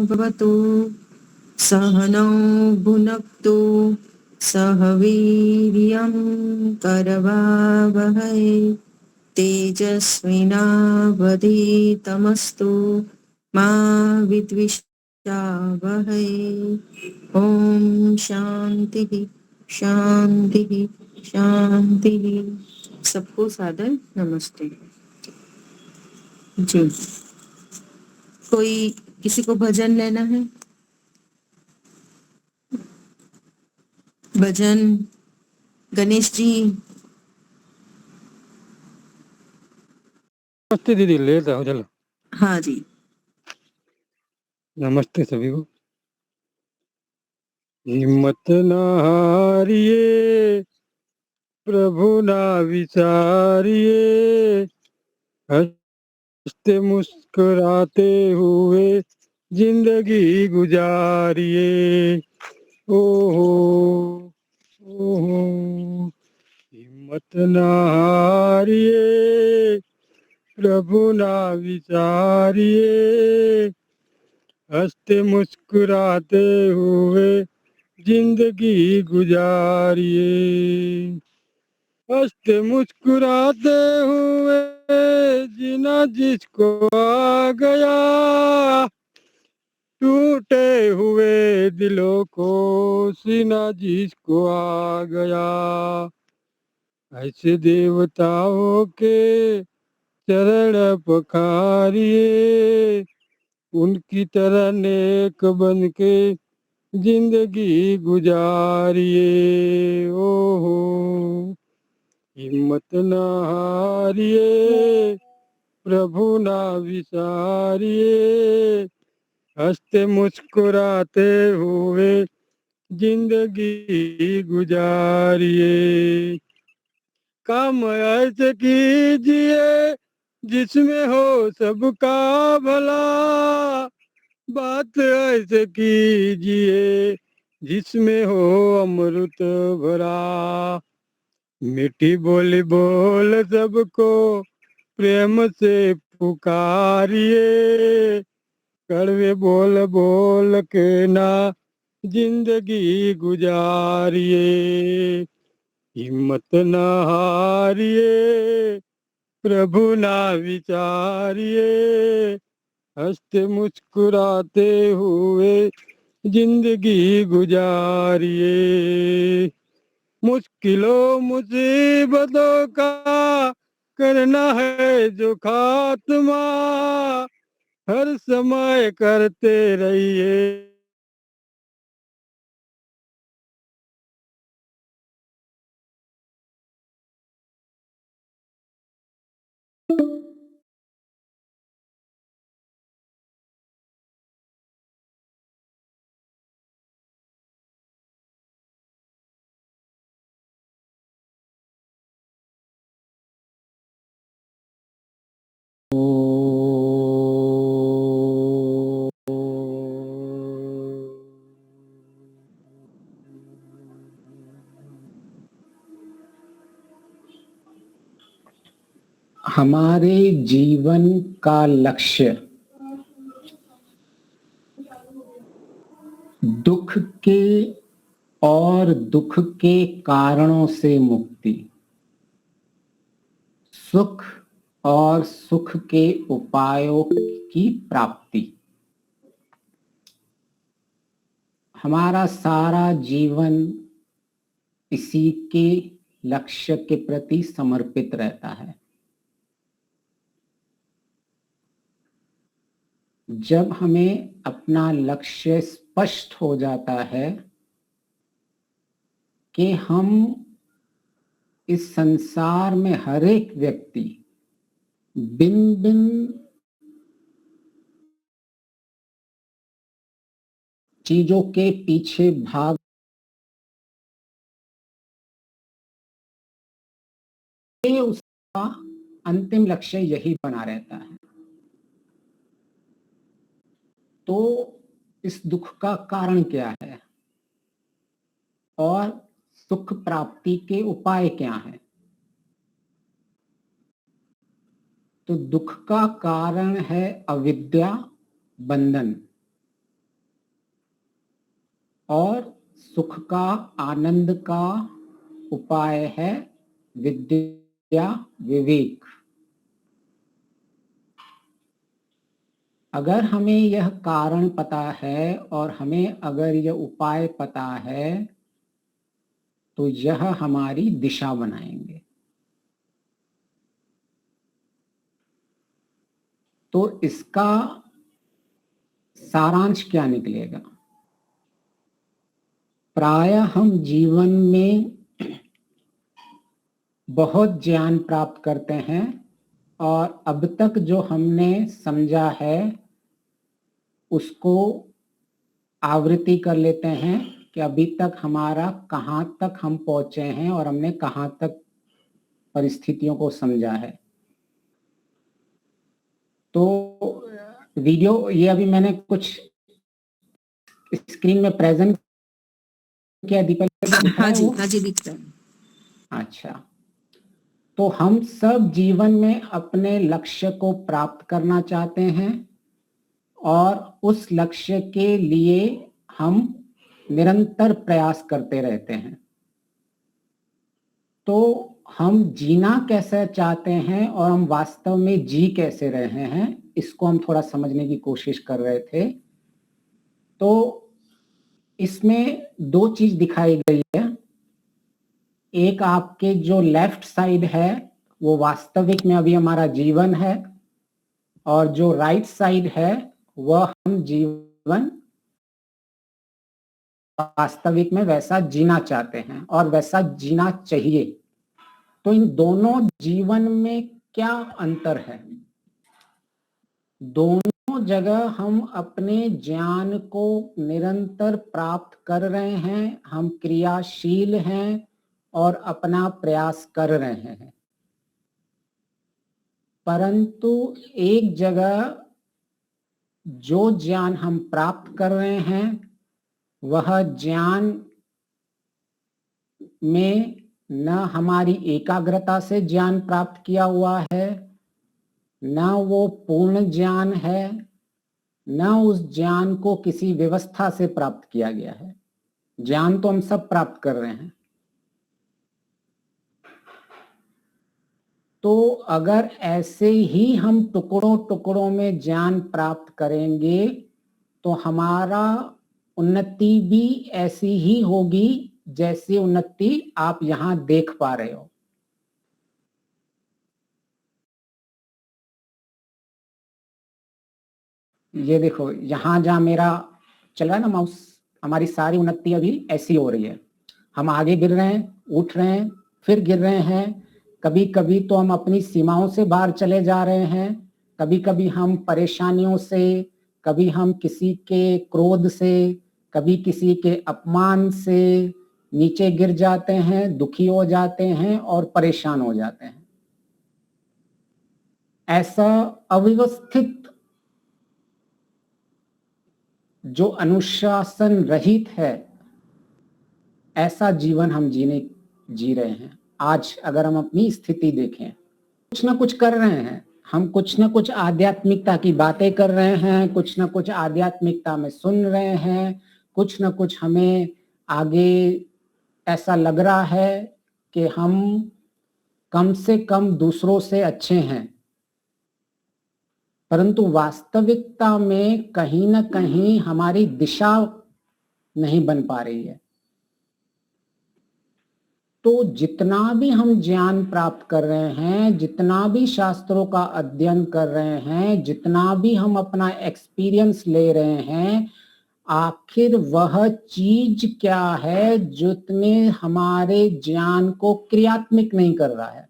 भवतु सहनौ भुनक्तु सह वीर्यं करवावहै तेजस्विनावधीतमस्तु मा विद्विषावहै। ओम शांति शांति शांति। सबको सादर नमस्ते जी। कोई किसी को भजन लेना है? भजन गणेश जी। नमस्ते दीदी, लेता हूँ चलो। हाँ जी। नमस्ते सभी को। हिम्मत न हारिए, प्रभु ना विचारिए, हंसते मुस्कुराते हुए जिंदगी गुजारिए। ओहो ओहो, हिम्मत न हारिए, प्रभु ना विचारिए, हंसते मुस्कुराते हुए जिंदगी गुजारिए। हंसते मुस्कुराते हुए जीना जिसको आ गया, टूटे हुए दिलों को सीना जिसको आ गया। ऐसे देवताओं के चरण पखारिए, उनकी तरह नेक बन के जिंदगी गुजारिए। ओहो, हिम्मत न हारिए, प्रभु ना विसारिए, हंसते मुस्कुराते हुए जिंदगी गुजारिए। काम ऐसे कीजिए जिसमें हो सबका भला, बात ऐसे कीजिए जिसमें हो अमृत भरा। मीठी बोली बोल सबको प्रेम से पुकारिए, कड़वे बोल बोल के ना जिंदगी गुजारिए। हिम्मत न हारिए, प्रभु ना विचारिए, हंसते मुस्कुराते हुए जिंदगी गुजारिए। मुश्किलों मुसीबतों का करना है जो खात्मा, हर समय करते रहिए। हमारे जीवन का लक्ष्य दुख के और दुख के कारणों से मुक्ति, सुख और सुख के उपायों की प्राप्ति। हमारा सारा जीवन इसी के लक्ष्य के प्रति समर्पित रहता है। जब हमें अपना लक्ष्य स्पष्ट हो जाता है कि हम इस संसार में हर एक व्यक्ति बिन बिन चीजों के पीछे भाग उसका अंतिम लक्ष्य यही बना रहता है। तो इस दुख का कारण क्या है और सुख प्राप्ति के उपाय क्या हैं? तो दुख का कारण है अविद्या, बंधन। और सुख का, आनंद का उपाय है विद्या, विवेक। अगर हमें यह कारण पता है और हमें अगर यह उपाय पता है तो यह हमारी दिशा बनाएंगे। तो इसका सारांश क्या निकलेगा? प्रायः हम जीवन में बहुत ज्ञान प्राप्त करते हैं और अब तक जो हमने समझा है उसको आवृत्ति कर लेते हैं कि अभी तक हमारा कहाँ तक हम पहुंचे हैं और हमने कहाँ तक परिस्थितियों को समझा है। तो वीडियो ये अभी मैंने कुछ स्क्रीन में प्रेजेंट किया, दीपक हाँ जी दिख रहा है। अच्छा, तो हम सब जीवन में अपने लक्ष्य को प्राप्त करना चाहते हैं और उस लक्ष्य के लिए हम निरंतर प्रयास करते रहते हैं। तो हम जीना कैसे चाहते हैं और हम वास्तव में जी कैसे रहे हैं, इसको हम थोड़ा समझने की कोशिश कर रहे थे। तो इसमें दो चीज दिखाई गई है। एक आपके जो लेफ्ट साइड है वो वास्तविक में अभी हमारा जीवन है और जो राइट साइड है वह हम जीवन वास्तविक में वैसा जीना चाहते हैं और वैसा जीना चाहिए। तो इन दोनों जीवन में क्या अंतर है? दोनों जगह हम अपने ज्ञान को निरंतर प्राप्त कर रहे हैं, हम क्रियाशील हैं और अपना प्रयास कर रहे हैं। परंतु एक जगह जो ज्ञान हम प्राप्त कर रहे हैं वह ज्ञान में न हमारी एकाग्रता से ज्ञान प्राप्त किया हुआ है, न वो पूर्ण ज्ञान है, न उस ज्ञान को किसी व्यवस्था से प्राप्त किया गया है। ज्ञान तो हम सब प्राप्त कर रहे हैं। तो अगर ऐसे ही हम टुकड़ों टुकड़ों में ज्ञान प्राप्त करेंगे तो हमारा उन्नति भी ऐसी ही होगी जैसी उन्नति आप यहां देख पा रहे हो। ये देखो, यहां जहां मेरा चल रहा है ना माउस, हमारी सारी उन्नति अभी ऐसी हो रही है। हम आगे गिर रहे हैं, उठ रहे हैं, फिर गिर रहे हैं। कभी कभी तो हम अपनी सीमाओं से बाहर चले जा रहे हैं, कभी कभी हम परेशानियों से, कभी हम किसी के क्रोध से, कभी किसी के अपमान से नीचे गिर जाते हैं, दुखी हो जाते हैं और परेशान हो जाते हैं। ऐसा अव्यवस्थित, जो अनुशासन रहित है, ऐसा जीवन हम जी रहे हैं। आज अगर हम अपनी स्थिति देखें, कुछ ना कुछ कर रहे हैं हम, कुछ ना कुछ आध्यात्मिकता की बातें कर रहे हैं, कुछ ना कुछ आध्यात्मिकता में सुन रहे हैं, कुछ ना कुछ हमें आगे ऐसा लग रहा है कि हम कम से कम दूसरों से अच्छे हैं। परंतु वास्तविकता में कहीं ना कहीं हमारी दिशा नहीं बन पा रही है। तो जितना भी हम ज्ञान प्राप्त कर रहे हैं, जितना भी शास्त्रों का अध्ययन कर रहे हैं, जितना भी हम अपना एक्सपीरियंस ले रहे हैं, आखिर वह चीज क्या है जितने हमारे ज्ञान को क्रियात्मक नहीं कर रहा है?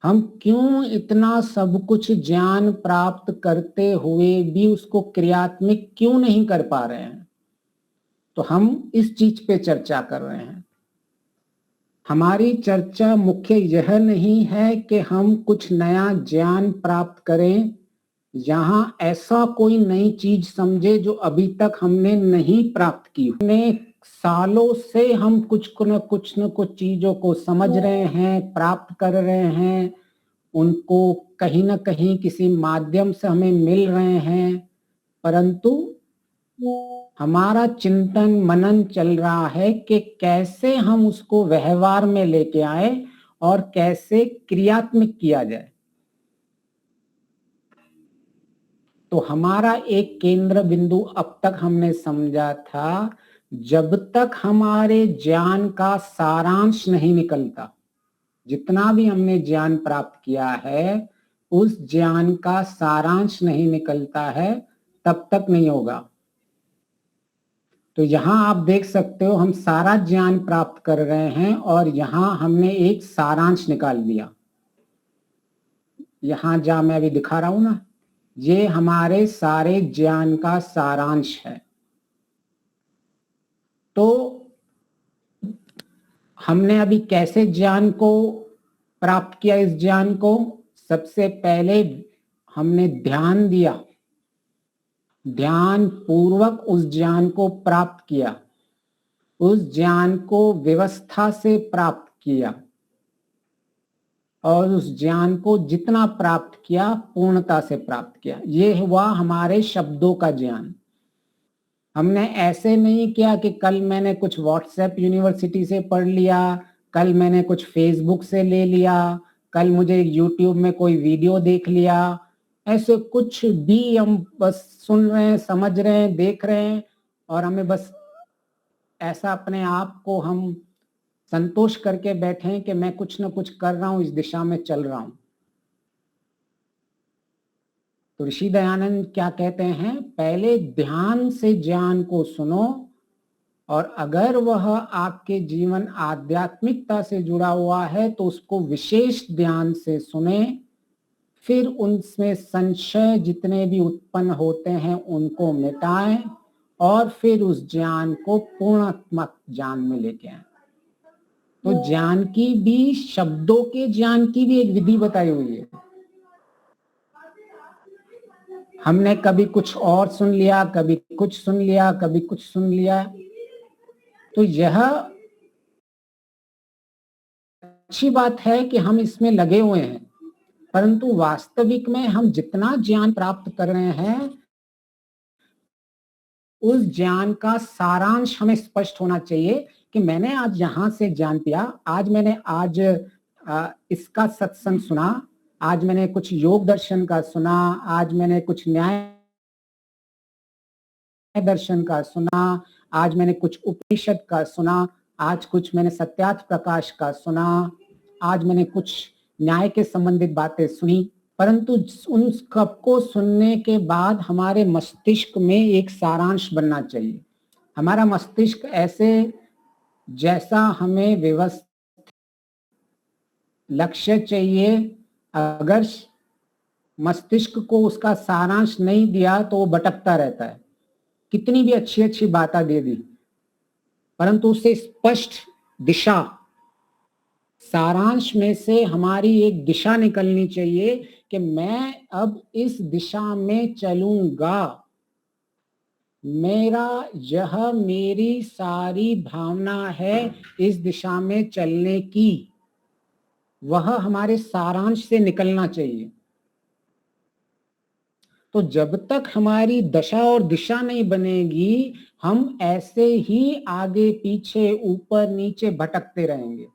हम क्यों इतना सब कुछ ज्ञान प्राप्त करते हुए भी उसको क्रियात्मक क्यों नहीं कर पा रहे हैं? तो हम इस चीज पे चर्चा कर रहे हैं। हमारी चर्चा मुख्य यह नहीं है कि हम कुछ नया ज्ञान प्राप्त करें, यहाँ ऐसा कोई नई चीज समझे जो अभी तक हमने नहीं प्राप्त की। हमने सालों से हम कुछ न कुछ चीजों को समझ रहे हैं, प्राप्त कर रहे हैं, उनको कहीं ना कहीं किसी माध्यम से हमें मिल रहे हैं, परंतु हमारा चिंतन मनन चल रहा है कि कैसे हम उसको व्यवहार में लेके आए और कैसे क्रियात्मक किया जाए। तो हमारा एक केंद्र बिंदु अब तक हमने समझा था, जब तक हमारे ज्ञान का सारांश नहीं निकलता, जितना भी हमने ज्ञान प्राप्त किया है उस ज्ञान का सारांश नहीं निकलता है, तब तक नहीं होगा। तो यहां आप देख सकते हो हम सारा ज्ञान प्राप्त कर रहे हैं और यहां हमने एक सारांश निकाल दिया। यहां जहां मैं अभी दिखा रहा हूं ना, ये हमारे सारे ज्ञान का सारांश है। तो हमने अभी कैसे ज्ञान को प्राप्त किया? इस ज्ञान को सबसे पहले हमने ध्यान दिया, ध्यान पूर्वक उस ज्ञान को प्राप्त किया, उस ज्ञान को व्यवस्था से प्राप्त किया और उस ज्ञान को जितना प्राप्त किया पूर्णता से प्राप्त किया। ये हुआ हमारे शब्दों का ज्ञान। हमने ऐसे नहीं किया कि कल मैंने कुछ व्हाट्सएप यूनिवर्सिटी से पढ़ लिया, कल मैंने कुछ फेसबुक से ले लिया, कल मुझे यूट्यूब में कोई वीडियो देख लिया। ऐसे कुछ भी हम बस सुन रहे हैं, समझ रहे हैं, देख रहे हैं और हमें बस ऐसा अपने आप को हम संतोष करके बैठे हैं कि मैं कुछ ना कुछ कर रहा हूं, इस दिशा में चल रहा हूं। तो ऋषि दयानंद क्या कहते हैं? पहले ध्यान से ज्ञान को सुनो और अगर वह आपके जीवन आध्यात्मिकता से जुड़ा हुआ है तो उसको विशेष ध्यान से सुने, फिर उनमें संशय जितने भी उत्पन्न होते हैं उनको मिटाएं और फिर उस ज्ञान को पूर्णात्मक ज्ञान में लेके आए। तो ज्ञान की भी, शब्दों के ज्ञान की भी एक विधि बताई हुई है। हमने कभी कुछ और सुन लिया, कभी कुछ सुन लिया, कभी कुछ सुन लिया, तो यह अच्छी बात है कि हम इसमें लगे हुए हैं, परंतु वास्तविक में हम जितना ज्ञान प्राप्त कर रहे हैं उस ज्ञान का सारांश हमें स्पष्ट होना चाहिए कि मैंने आज यहां से ज्ञान पिया, आज मैंने इसका सत्संग सुना, आज मैंने कुछ योग दर्शन का सुना, आज मैंने कुछ न्याय दर्शन का सुना, आज मैंने कुछ उपनिषद का सुना, आज कुछ मैंने सत्यार्थ प्रकाश का सुना, आज मैंने कुछ न्याय के संबंधित बातें सुनी। परंतु उन सबको सुनने के बाद हमारे मस्तिष्क में एक सारांश बनना चाहिए। हमारा मस्तिष्क ऐसे जैसा हमें व्यवस्थित लक्ष्य चाहिए, अगर मस्तिष्क को उसका सारांश नहीं दिया तो वो भटकता रहता है। कितनी भी अच्छी अच्छी बातें दे दी, परंतु उससे स्पष्ट दिशा, सारांश में से हमारी एक दिशा निकलनी चाहिए कि मैं अब इस दिशा में चलूंगा, मेरी सारी भावना है इस दिशा में चलने की, वह हमारे सारांश से निकलना चाहिए। तो जब तक हमारी दशा और दिशा नहीं बनेगी, हम ऐसे ही आगे पीछे ऊपर नीचे भटकते रहेंगे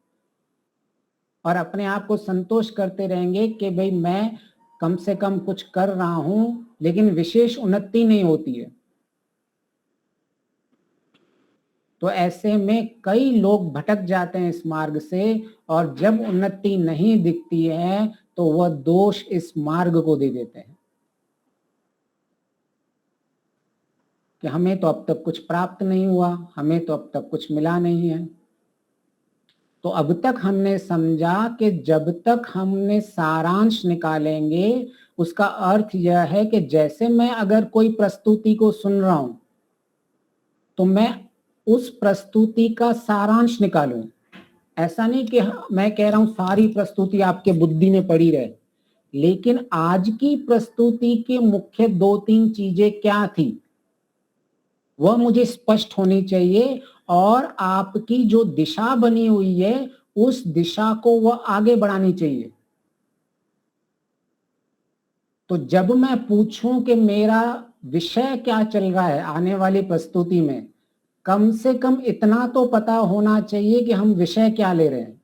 और अपने आप को संतोष करते रहेंगे कि भाई मैं कम से कम कुछ कर रहा हूं, लेकिन विशेष उन्नति नहीं होती है। तो ऐसे में कई लोग भटक जाते हैं इस मार्ग से और जब उन्नति नहीं दिखती है तो वह दोष इस मार्ग को दे देते हैं कि हमें तो अब तक कुछ प्राप्त नहीं हुआ, हमें तो अब तक कुछ मिला नहीं है। तो अब तक हमने समझा कि जब तक हमने सारांश निकालेंगे, उसका अर्थ यह है कि जैसे मैं अगर कोई प्रस्तुति को सुन रहा हूं तो मैं उस प्रस्तुति का सारांश निकालूं। ऐसा नहीं कि मैं कह रहा हूं सारी प्रस्तुति आपके बुद्धि में पड़ी रहे, लेकिन आज की प्रस्तुति के मुख्य 2-3 चीजें क्या थी वह मुझे स्पष्ट होनी चाहिए और आपकी जो दिशा बनी हुई है उस दिशा को वह आगे बढ़ानी चाहिए। तो जब मैं पूछूं कि मेरा विषय क्या चल रहा है आने वाली प्रस्तुति में, कम से कम इतना तो पता होना चाहिए कि हम विषय क्या ले रहे हैं।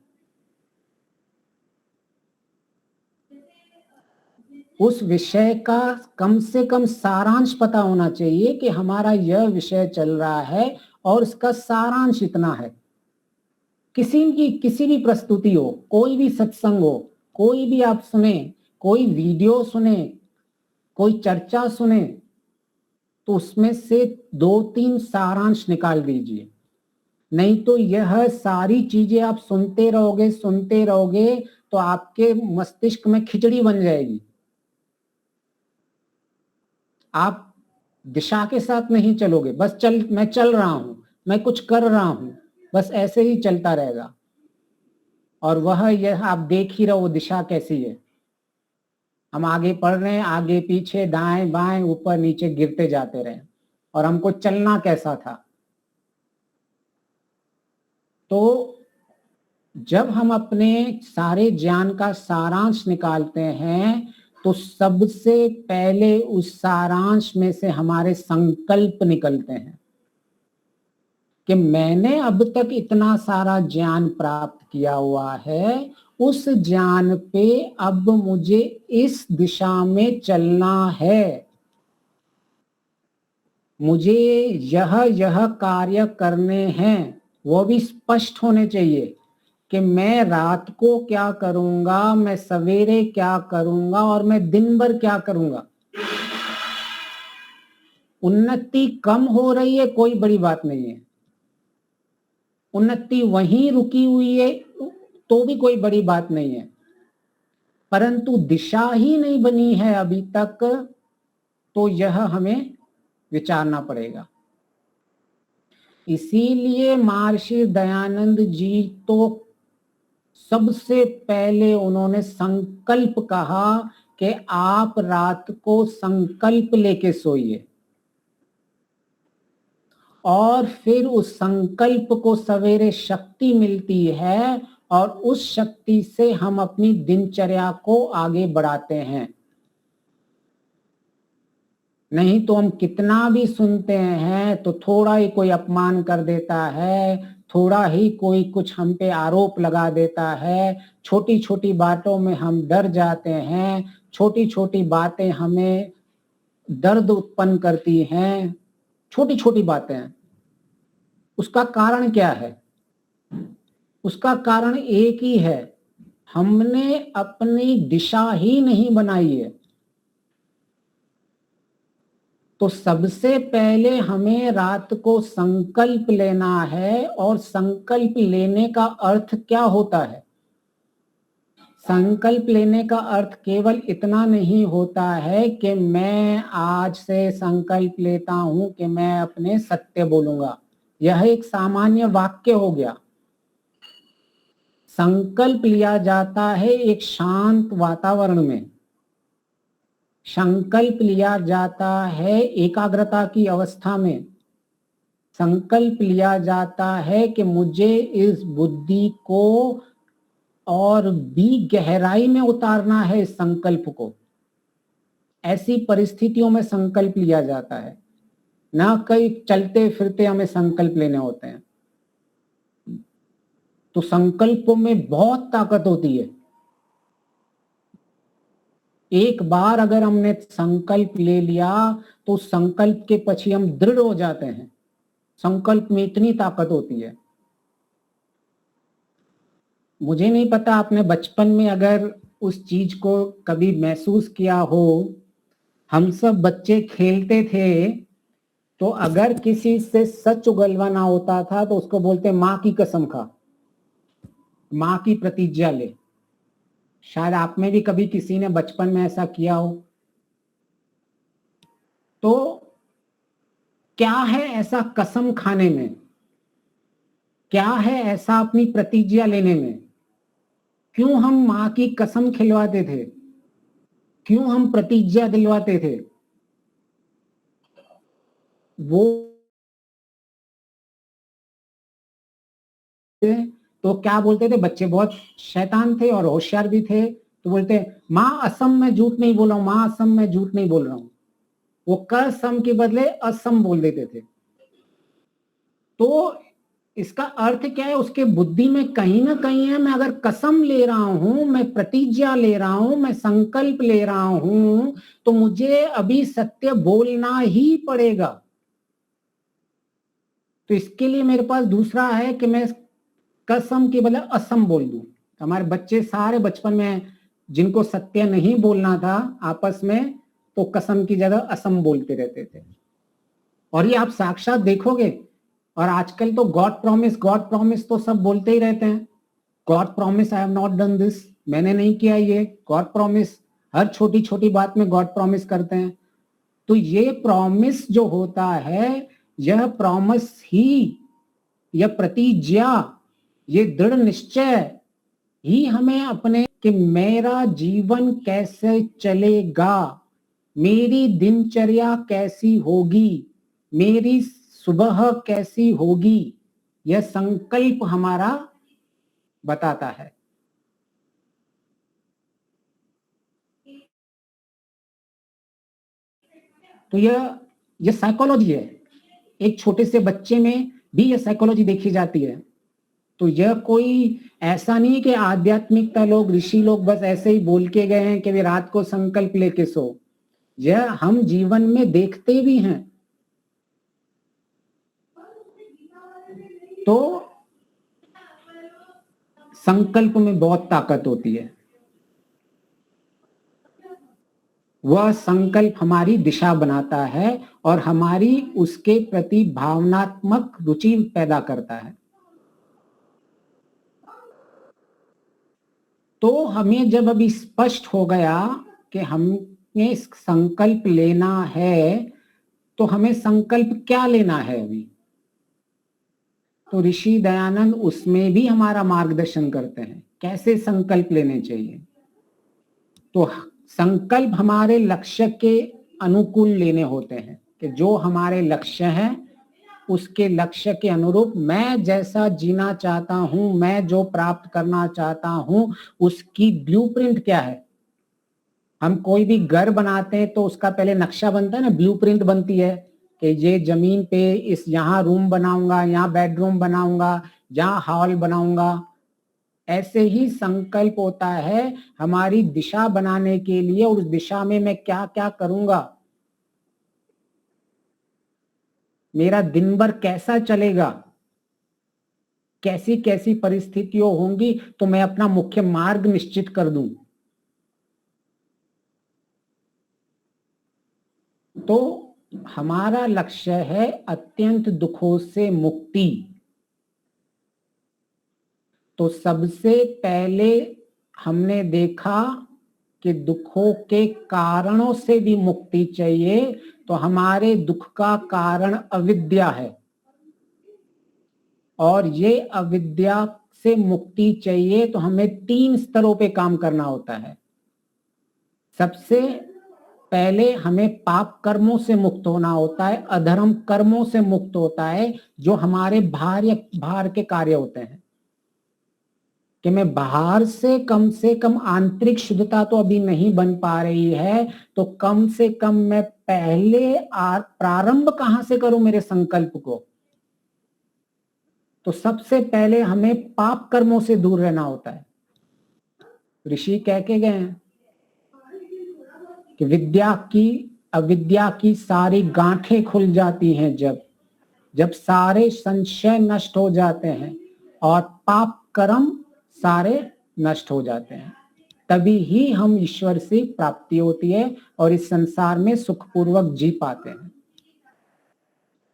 उस विषय का कम से कम सारांश पता होना चाहिए कि हमारा यह विषय चल रहा है और इसका सारांश इतना है। किसी भी प्रस्तुति हो, कोई भी सत्संग हो, कोई भी आप सुने, कोई वीडियो सुने, कोई चर्चा सुने, तो उसमें से 2-3 सारांश निकाल दीजिए। नहीं तो यह सारी चीजें आप सुनते रहोगे तो आपके मस्तिष्क में खिचड़ी बन जाएगी। आप दिशा के साथ नहीं चलोगे। बस मैं चल रहा हूं, मैं कुछ कर रहा हूं, बस ऐसे ही चलता रहेगा। और यह आप देख ही रहो दिशा कैसी है। हम आगे पढ़ रहे हैं, आगे पीछे दाएं बाएं ऊपर नीचे गिरते जाते रहे, और हमको चलना कैसा था। तो जब हम अपने सारे ज्ञान का सारांश निकालते हैं तो सबसे पहले उस सारांश में से हमारे संकल्प निकलते हैं कि मैंने अब तक इतना सारा ज्ञान प्राप्त किया हुआ है, उस ज्ञान पे अब मुझे इस दिशा में चलना है। मुझे यह कार्य करने हैं, वो भी स्पष्ट होने चाहिए कि मैं रात को क्या करूंगा, मैं सवेरे क्या करूंगा और मैं दिन भर क्या करूंगा। उन्नति कम हो रही है कोई बड़ी बात नहीं है, उन्नति वहीं रुकी हुई है तो भी कोई बड़ी बात नहीं है, परंतु दिशा ही नहीं बनी है अभी तक, तो यह हमें विचारना पड़ेगा। इसीलिए महर्षि दयानंद जी तो सबसे पहले उन्होंने संकल्प कहा कि आप रात को संकल्प लेके सोइए, और फिर उस संकल्प को सवेरे शक्ति मिलती है और उस शक्ति से हम अपनी दिनचर्या को आगे बढ़ाते हैं। नहीं तो हम कितना भी सुनते हैं तो थोड़ा ही कोई अपमान कर देता है, थोड़ा ही कोई कुछ हम पे आरोप लगा देता है, छोटी छोटी बातों में हम डर जाते हैं, छोटी छोटी बातें हमें दर्द उत्पन्न करती हैं, छोटी छोटी बातें। उसका कारण क्या है? उसका कारण एक ही है, हमने अपनी दिशा ही नहीं बनाई है। तो सबसे पहले हमें रात को संकल्प लेना है, और संकल्प लेने का अर्थ क्या होता है? संकल्प लेने का अर्थ केवल इतना नहीं होता है कि मैं आज से संकल्प लेता हूं कि मैं अपने सत्य बोलूंगा, यह एक सामान्य वाक्य हो गया। संकल्प लिया जाता है एक शांत वातावरण में, संकल्प लिया जाता है एकाग्रता की अवस्था में, संकल्प लिया जाता है कि मुझे इस बुद्धि को और भी गहराई में उतारना है इस संकल्प को। ऐसी परिस्थितियों में संकल्प लिया जाता है, ना कहीं चलते फिरते हमें संकल्प लेने होते हैं। तो संकल्पों में बहुत ताकत होती है। एक बार अगर हमने संकल्प ले लिया तो संकल्प के पीछे हम दृढ़ हो जाते हैं। संकल्प में इतनी ताकत होती है। मुझे नहीं पता आपने बचपन में अगर उस चीज को कभी महसूस किया हो, हम सब बच्चे खेलते थे तो अगर किसी से सच उगलवाना होता था तो उसको बोलते माँ की कसम खा, माँ की प्रतिज्ञा ले। शायद आप में भी कभी किसी ने बचपन में ऐसा किया हो। तो क्या है ऐसा कसम खाने में, क्या है ऐसा अपनी प्रतिज्ञा लेने में? क्यों हम माँ की कसम खिलवाते थे, क्यों हम प्रतिज्ञा दिलवाते थे? वो तो क्या बोलते थे, बच्चे बहुत शैतान थे और होशियार भी थे, तो बोलते माँ असम में झूठ नहीं बोल रहा हूं, माँ असम में झूठ नहीं बोल रहा हूं। वो क सम के बदले असम बोल देते थे। तो इसका अर्थ क्या है, उसके बुद्धि में कहीं ना कहीं है, मैं अगर कसम ले रहा हूं, मैं प्रतिज्ञा ले रहा हूं, मैं संकल्प ले रहा हूं, तो मुझे अभी सत्य बोलना ही पड़ेगा। तो इसके लिए मेरे पास दूसरा है कि मैं कसम के बदले असम बोल दूं। हमारे बच्चे सारे बचपन में जिनको सत्य नहीं बोलना था आपस में, तो कसम की जगह असम बोलते रहते थे। और ये आप साक्षात देखोगे। और आजकल तो गॉड प्रॉमिस तो सब बोलते ही रहते हैं। God promise I have not done this, मैंने नहीं किया ये, गॉड प्रॉमिस, हर छोटी छोटी बात में गॉड प्रॉमिस करते हैं। तो ये प्रॉमिस जो होता है, यह प्रॉमिस ही, यह प्रतिज्ञा, ये दृढ़ निश्चय ही हमें अपने कि मेरा जीवन कैसे चलेगा, मेरी दिनचर्या कैसी होगी, मेरी सुबह कैसी होगी, यह संकल्प हमारा बताता है। तो यह साइकोलॉजी है। एक छोटे से बच्चे में भी यह साइकोलॉजी देखी जाती है। तो यह कोई ऐसा नहीं कि आध्यात्मिकता लोग, ऋषि लोग बस ऐसे ही बोल के गए हैं कि वे रात को संकल्प लेके सो। यह हम जीवन में देखते भी हैं। तो संकल्प में बहुत ताकत होती है। वह संकल्प हमारी दिशा बनाता है और हमारी उसके प्रति भावनात्मक रुचि पैदा करता है। तो हमें जब अभी स्पष्ट हो गया कि हमें संकल्प लेना है, तो हमें संकल्प क्या लेना है अभी, तो ऋषि दयानंद उसमें भी हमारा मार्गदर्शन करते हैं कैसे संकल्प लेने चाहिए। तो संकल्प हमारे लक्ष्य के अनुकूल लेने होते हैं कि जो हमारे लक्ष्य हैं उसके लक्ष्य के अनुरूप मैं जैसा जीना चाहता हूं, मैं जो प्राप्त करना चाहता हूं, उसकी ब्लूप्रिंट क्या है। हम कोई भी घर बनाते हैं तो उसका पहले नक्शा बनता है ना, ब्लूप्रिंट बनती है कि ये जमीन पे इस यहाँ रूम बनाऊंगा, यहाँ बेडरूम बनाऊंगा, यहाँ हॉल बनाऊंगा। ऐसे ही संकल्प होता है हमारी दिशा बनाने के लिए, उस दिशा में मैं क्या क्या करूंगा, मेरा दिन भर कैसा चलेगा, कैसी कैसी परिस्थितियां होंगी, तो मैं अपना मुख्य मार्ग निश्चित कर दूं। तो हमारा लक्ष्य है अत्यंत दुखों से मुक्ति। तो सबसे पहले हमने देखा कि दुखों के कारणों से भी मुक्ति चाहिए। तो हमारे दुख का कारण अविद्या है और ये अविद्या से मुक्ति चाहिए तो हमें 3 स्तरों पे काम करना होता है। सबसे पहले हमें पाप कर्मों से मुक्त होना होता है, अधर्म कर्मों से मुक्त होता है जो हमारे बाहर के कार्य होते हैं। कि मैं बाहर से कम आंतरिक शुद्धता तो अभी नहीं बन पा रही है, तो कम से कम मैं पहले प्रारंभ कहां से करूं मेरे संकल्प को। तो सबसे पहले हमें पाप कर्मों से दूर रहना होता है। ऋषि कह के गए हैं कि अविद्या की सारी गांठें खुल जाती हैं जब सारे संशय नष्ट हो जाते हैं और पाप कर्म सारे नष्ट हो जाते हैं, तभी ही हम ईश्वर से प्राप्ति होती है और इस संसार में सुखपूर्वक जी पाते हैं।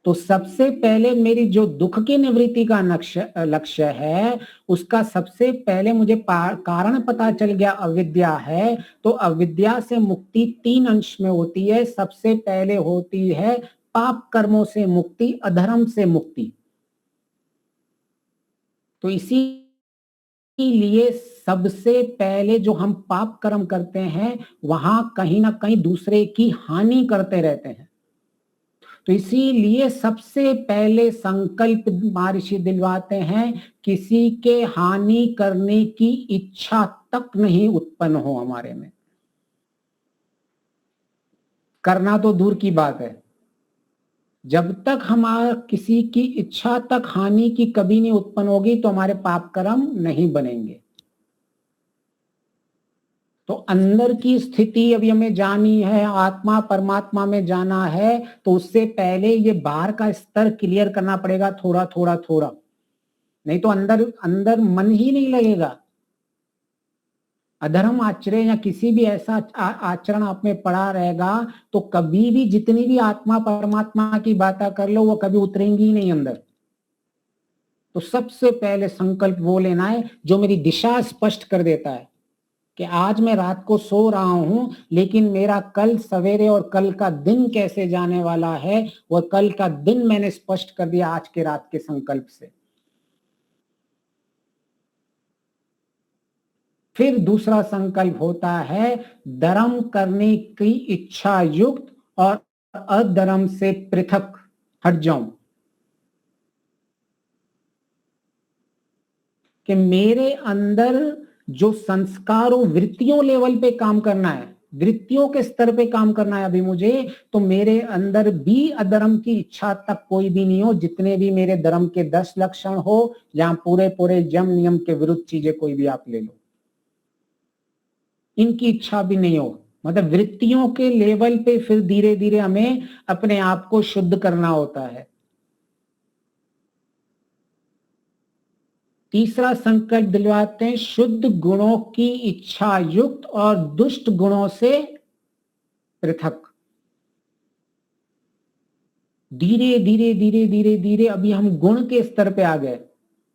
तो सबसे पहले मेरी जो दुख की निवृत्ति का लक्ष्य है, उसका सबसे पहले मुझे कारण पता चल गया अविद्या है। तो अविद्या से मुक्ति 3 अंश में होती है। सबसे पहले होती है पाप कर्मों से मुक्ति, अधर्म से मुक्ति। तो इसीलिए सबसे पहले जो हम पाप कर्म करते हैं वहां कहीं ना कहीं दूसरे की हानि करते रहते हैं। तो इसीलिए सबसे पहले संकल्प महर्षि दिलवाते हैं किसी के हानि करने की इच्छा तक नहीं उत्पन्न हो हमारे में। करना तो दूर की बात है, जब तक हमारा किसी की इच्छा तक हानि की कभी नहीं उत्पन्न होगी तो हमारे पाप कर्म नहीं बनेंगे। तो अंदर की स्थिति अभी हमें जानी है, आत्मा परमात्मा में जाना है, तो उससे पहले ये बाहर का स्तर क्लियर करना पड़ेगा थोड़ा थोड़ा थोड़ा, नहीं तो अंदर अंदर मन ही नहीं लगेगा। अधर्म आचरण या किसी भी ऐसा आचरण आप में पड़ा रहेगा तो कभी भी जितनी भी आत्मा परमात्मा की बातें कर लो वो कभी उतरेंगी ही नहीं अंदर। तो सबसे पहले संकल्प वो लेना है जो मेरी दिशा स्पष्ट कर देता है कि आज मैं रात को सो रहा हूं, लेकिन मेरा कल सवेरे और कल का दिन कैसे जाने वाला है वह कल का दिन मैंने स्पष्ट कर दिया आज के रात के संकल्प से। फिर दूसरा संकल्प होता है धर्म करने की इच्छा युक्त और अधर्म से पृथक हट जाऊं, कि मेरे अंदर जो संस्कारों वृत्तियों लेवल पे काम करना है, वृत्तियों के स्तर पे काम करना है अभी मुझे, तो मेरे अंदर भी अधर्म की इच्छा तक कोई भी नहीं हो। जितने भी मेरे धर्म के 10 लक्षण हो या पूरे पूरे जम नियम के विरुद्ध चीजें कोई भी आप ले लो, इनकी इच्छा भी नहीं हो। मतलब वृत्तियों के लेवल पे फिर धीरे धीरे हमें अपने आप को शुद्ध करना होता है। तीसरा संकल्प दिलवाते हैं शुद्ध गुणों की इच्छा युक्त और दुष्ट गुणों से पृथक। धीरे धीरे धीरे धीरे धीरे अभी हम गुण के स्तर पे आ गए,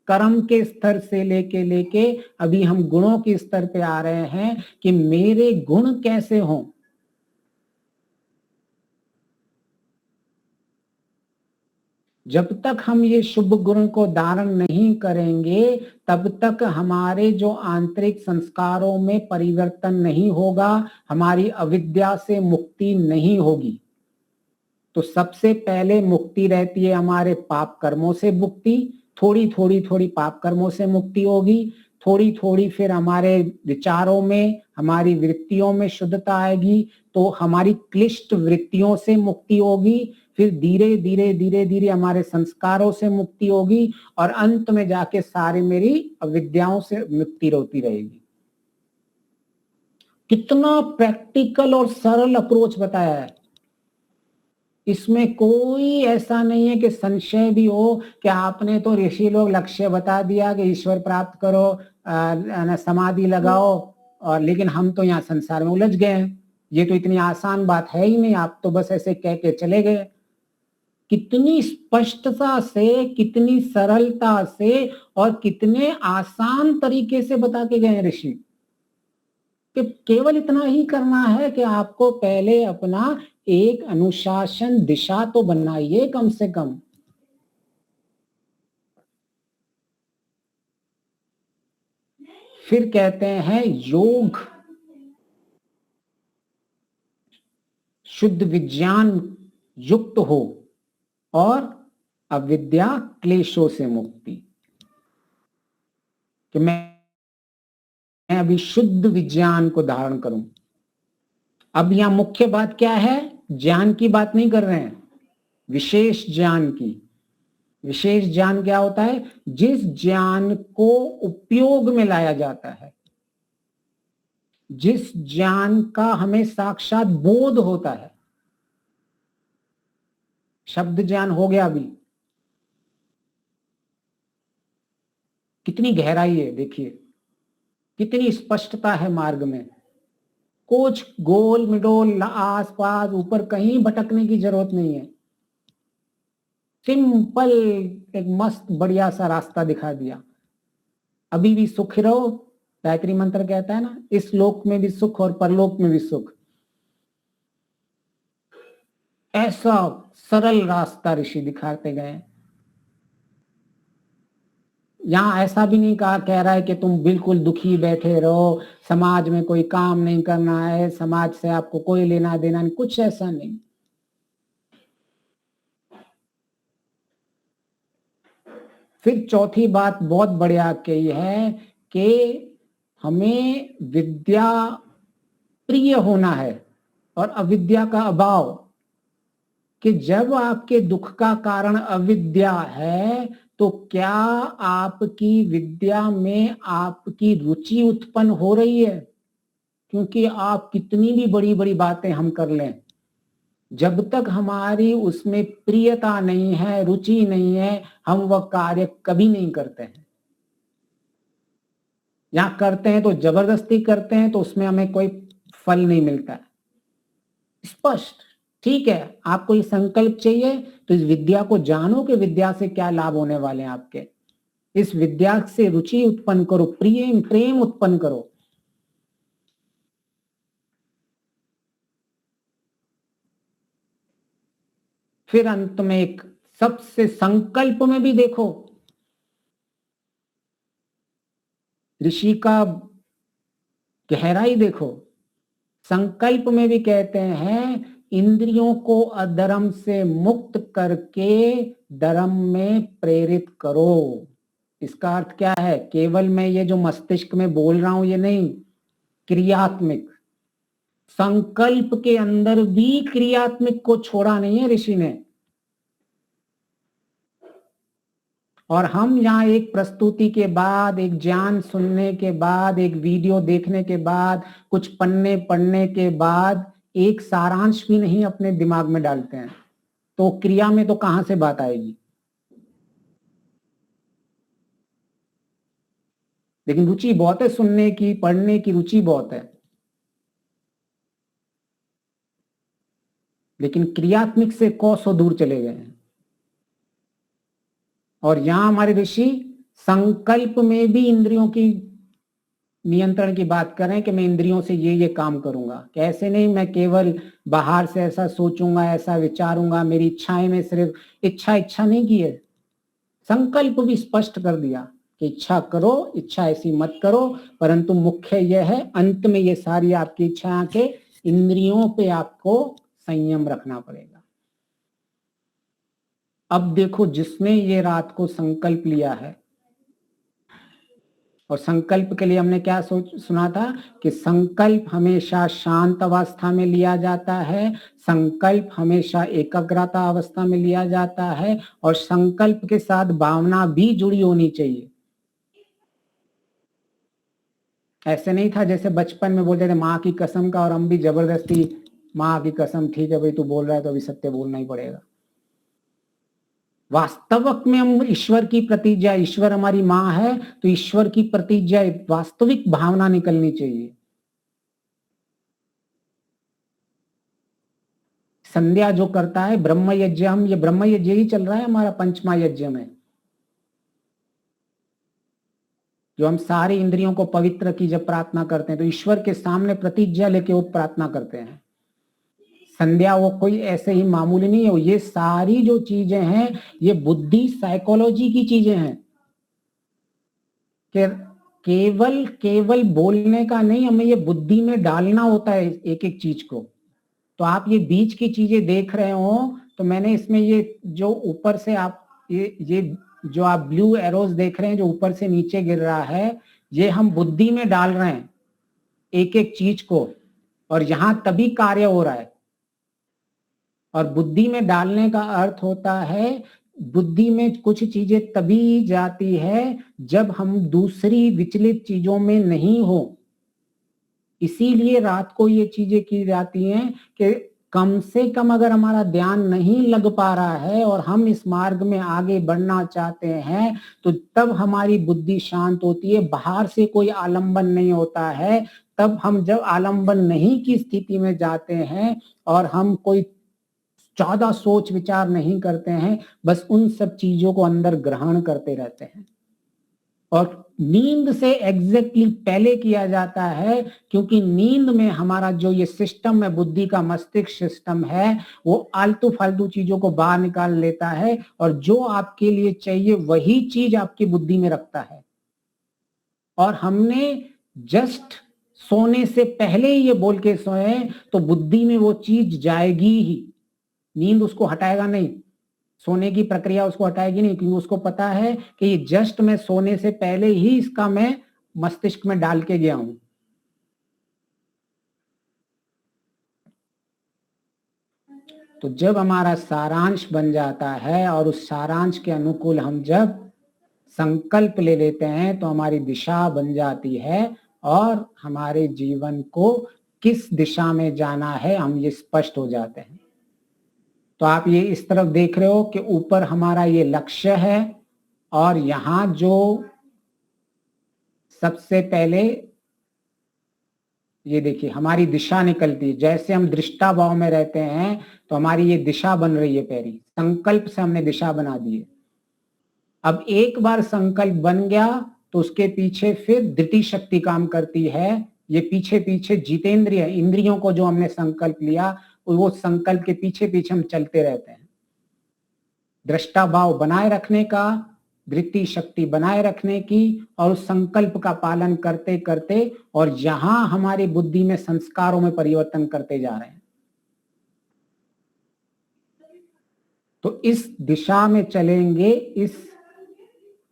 कर्म के स्तर से लेके अभी हम गुणों के स्तर पे आ रहे हैं कि मेरे गुण कैसे हों। जब तक हम ये शुभ गुण को धारण नहीं करेंगे तब तक हमारे जो आंतरिक संस्कारों में परिवर्तन नहीं होगा, हमारी अविद्या से मुक्ति नहीं होगी। तो सबसे पहले मुक्ति रहती है हमारे पाप कर्मों से मुक्ति, थोड़ी थोड़ी थोड़ी पाप कर्मों से मुक्ति होगी, थोड़ी थोड़ी फिर हमारे विचारों में हमारी वृत्तियों में शुद्धता आएगी, तो हमारी क्लिष्ट वृत्तियों से मुक्ति होगी, फिर धीरे धीरे धीरे धीरे हमारे संस्कारों से मुक्ति होगी और अंत में जाके सारी मेरी अविद्याओं से मुक्ति होती रहेगी। कितना प्रैक्टिकल और सरल अप्रोच बताया है, इसमें कोई ऐसा नहीं है कि संशय भी हो कि आपने तो ऋषि लोग लक्ष्य बता दिया कि ईश्वर प्राप्त करो, समाधि लगाओ, और लेकिन हम तो यहाँ संसार में उलझ गए हैं, ये तो इतनी आसान बात है ही नहीं, आप तो बस ऐसे कह के चले गए। कितनी स्पष्टता से, कितनी सरलता से और कितने आसान तरीके से बता के गए ऋषि कि केवल इतना ही करना है कि आपको पहले अपना एक अनुशासन दिशा तो बनाइए कम से कम। फिर कहते हैं योग शुद्ध विज्ञान युक्त हो और अविद्या क्लेशों से मुक्ति, कि मैं अभी शुद्ध विज्ञान को धारण करूं। अब यहां मुख्य बात क्या है, ज्ञान की बात नहीं कर रहे हैं, विशेष ज्ञान की। विशेष ज्ञान क्या होता है, जिस ज्ञान को उपयोग में लाया जाता है, जिस ज्ञान का हमें साक्षात बोध होता है। शब्द ज्ञान हो गया, अभी कितनी गहराई है, देखिए कितनी स्पष्टता है मार्ग में, कुछ गोल मिडोल आस पास ऊपर कहीं भटकने की जरूरत नहीं है, सिंपल एक मस्त बढ़िया सा रास्ता दिखा दिया। अभी भी सुख रहो, गायत्री मंत्र कहता है ना, इस लोक में भी सुख और परलोक में भी सुख। ऐसा सरल रास्ता ऋषि दिखाते गए। यहाँ ऐसा भी नहीं कह रहा है कि तुम बिल्कुल दुखी बैठे रहो, समाज में कोई काम नहीं करना है, समाज से आपको कोई लेना देना नहीं, कुछ ऐसा नहीं। फिर चौथी बात बहुत बढ़िया कही है कि हमें विद्या प्रिय होना है और अविद्या का अभाव, कि जब आपके दुख का कारण अविद्या है तो क्या आपकी विद्या में आपकी रुचि उत्पन्न हो रही है? क्योंकि आप कितनी भी बड़ी बड़ी बातें हम कर लें, जब तक हमारी उसमें प्रियता नहीं है, रुचि नहीं है, हम वह कार्य कभी नहीं करते हैं। या करते हैं तो जबरदस्ती करते हैं, तो उसमें हमें कोई फल नहीं मिलता है। स्पष्ट, ठीक है, आपको ये संकल्प चाहिए तो इस विद्या को जानो कि विद्या से क्या लाभ होने वाले हैं आपके। इस विद्या से रुचि उत्पन्न करो, प्रेम उत्पन्न करो। फिर अंत में एक सबसे संकल्प में भी देखो, ऋषि का गहराई देखो। संकल्प में भी कहते हैं इंद्रियों को अधर्म से मुक्त करके धर्म में प्रेरित करो। इसका अर्थ क्या है? केवल मैं ये जो मस्तिष्क में बोल रहा हूं ये नहीं, क्रियात्मक। संकल्प के अंदर भी क्रियात्मक को छोड़ा नहीं है ऋषि ने। और हम यहाँ एक प्रस्तुति के बाद, एक ज्ञान सुनने के बाद, एक वीडियो देखने के बाद, कुछ पन्ने पढ़ने के बाद एक सारांश भी नहीं अपने दिमाग में डालते हैं, तो क्रिया में तो कहां से बात आएगी? लेकिन रुचि बहुत है, सुनने की, पढ़ने की रुचि बहुत है, लेकिन क्रियात्मक से कोसों दूर चले गए हैं। और यहां हमारे ऋषि संकल्प में भी इंद्रियों की नियंत्रण की बात कर रहे हैं कि मैं इंद्रियों से ये काम करूंगा। कैसे नहीं, मैं केवल बाहर से ऐसा सोचूंगा, ऐसा विचारूंगा, मेरी इच्छाएं में सिर्फ इच्छा नहीं की है। संकल्प भी स्पष्ट कर दिया कि इच्छा करो, इच्छा ऐसी मत करो, परंतु मुख्य यह है अंत में ये सारी आपकी इच्छा के इंद्रियों पे आपको संयम रखना पड़ेगा। अब देखो, जिसने ये रात को संकल्प लिया है, और संकल्प के लिए हमने क्या सुना था कि संकल्प हमेशा शांत अवस्था में लिया जाता है, संकल्प हमेशा एकाग्रता अवस्था में लिया जाता है, और संकल्प के साथ भावना भी जुड़ी होनी चाहिए। ऐसे नहीं था जैसे बचपन में बोलते थे माँ की कसम का, और हम भी जबरदस्ती माँ की कसम, ठीक है भाई तू बोल रहा है तो अभी सत्य बोलना ही पड़ेगा। वास्तविक में हम ईश्वर की प्रतिज्ञा, ईश्वर हमारी माँ है तो ईश्वर की प्रतिज्ञा, वास्तविक भावना निकलनी चाहिए। संध्या जो करता है ब्रह्म यज्ञ, हम ये ब्रह्म यज्ञ ही चल रहा है हमारा पंचमा यज्ञ में, जो हम सारी इंद्रियों को पवित्र की जब प्रार्थना करते हैं तो ईश्वर के सामने प्रतिज्ञा लेके वो प्रार्थना करते हैं। संध्या वो कोई ऐसे ही मामूली नहीं है, ये सारी जो चीजें हैं ये बुद्धि साइकोलॉजी की चीजें हैं कि केवल बोलने का नहीं, हमें ये बुद्धि में डालना होता है एक एक चीज को। तो आप ये बीच की चीजें देख रहे हो, तो मैंने इसमें ये जो ऊपर से आप ये जो आप ब्लू एरोज देख रहे हैं जो ऊपर से नीचे गिर रहा है, ये हम बुद्धि में डाल रहे हैं एक एक चीज को, और यहां तभी कार्य हो रहा है। और बुद्धि में डालने का अर्थ होता है, बुद्धि में कुछ चीजें तभी जाती है जब हम दूसरी विचलित चीजों में नहीं हो। इसीलिए रात को ये चीजें की जाती हैं कि कम से कम अगर हमारा ध्यान नहीं लग पा रहा है और हम इस मार्ग में आगे बढ़ना चाहते हैं, तो तब हमारी बुद्धि शांत होती है, बाहर से कोई आलंबन नहीं होता है। तब हम जब आलंबन नहीं की स्थिति में जाते हैं और हम कोई ज्यादा सोच विचार नहीं करते हैं, बस उन सब चीजों को अंदर ग्रहण करते रहते हैं। और नींद से एग्जैक्टली पहले किया जाता है, क्योंकि नींद में हमारा जो ये सिस्टम है, बुद्धि का मस्तिष्क सिस्टम है, वो आलतू फालतू चीजों को बाहर निकाल लेता है, और जो आपके लिए चाहिए वही चीज आपकी बुद्धि में रखता है। और हमने जस्ट सोने से पहले ही ये बोल के सोए तो बुद्धि में वो चीज जाएगी ही, नींद उसको हटाएगा नहीं, सोने की प्रक्रिया उसको हटाएगी नहीं, क्योंकि उसको पता है कि ये जस्ट मैं सोने से पहले ही इसका मैं मस्तिष्क में डाल के गया हूं। तो जब हमारा सारांश बन जाता है और उस सारांश के अनुकूल हम जब संकल्प ले लेते हैं तो हमारी दिशा बन जाती है और हमारे जीवन को किस दिशा में जाना है हम ये स्पष्ट हो जाते हैं। तो आप ये इस तरफ देख रहे हो कि ऊपर हमारा ये लक्ष्य है और यहां जो सबसे पहले ये देखिए हमारी दिशा निकलती है। जैसे हम दृष्टा भाव में रहते हैं तो हमारी ये दिशा बन रही है, पहली संकल्प से हमने दिशा बना दी है। अब एक बार संकल्प बन गया तो उसके पीछे फिर धृति शक्ति काम करती है। ये पीछे पीछे जितेंद्रिय इंद्रियों को जो हमने संकल्प लिया वो संकल्प के पीछे पीछे हम चलते रहते हैं। दृष्टा भाव बनाए रखने का, धृति शक्ति बनाए रखने की और उस संकल्प का पालन करते करते और यहां हमारी बुद्धि में संस्कारों में परिवर्तन करते जा रहे हैं। तो इस दिशा में चलेंगे, इस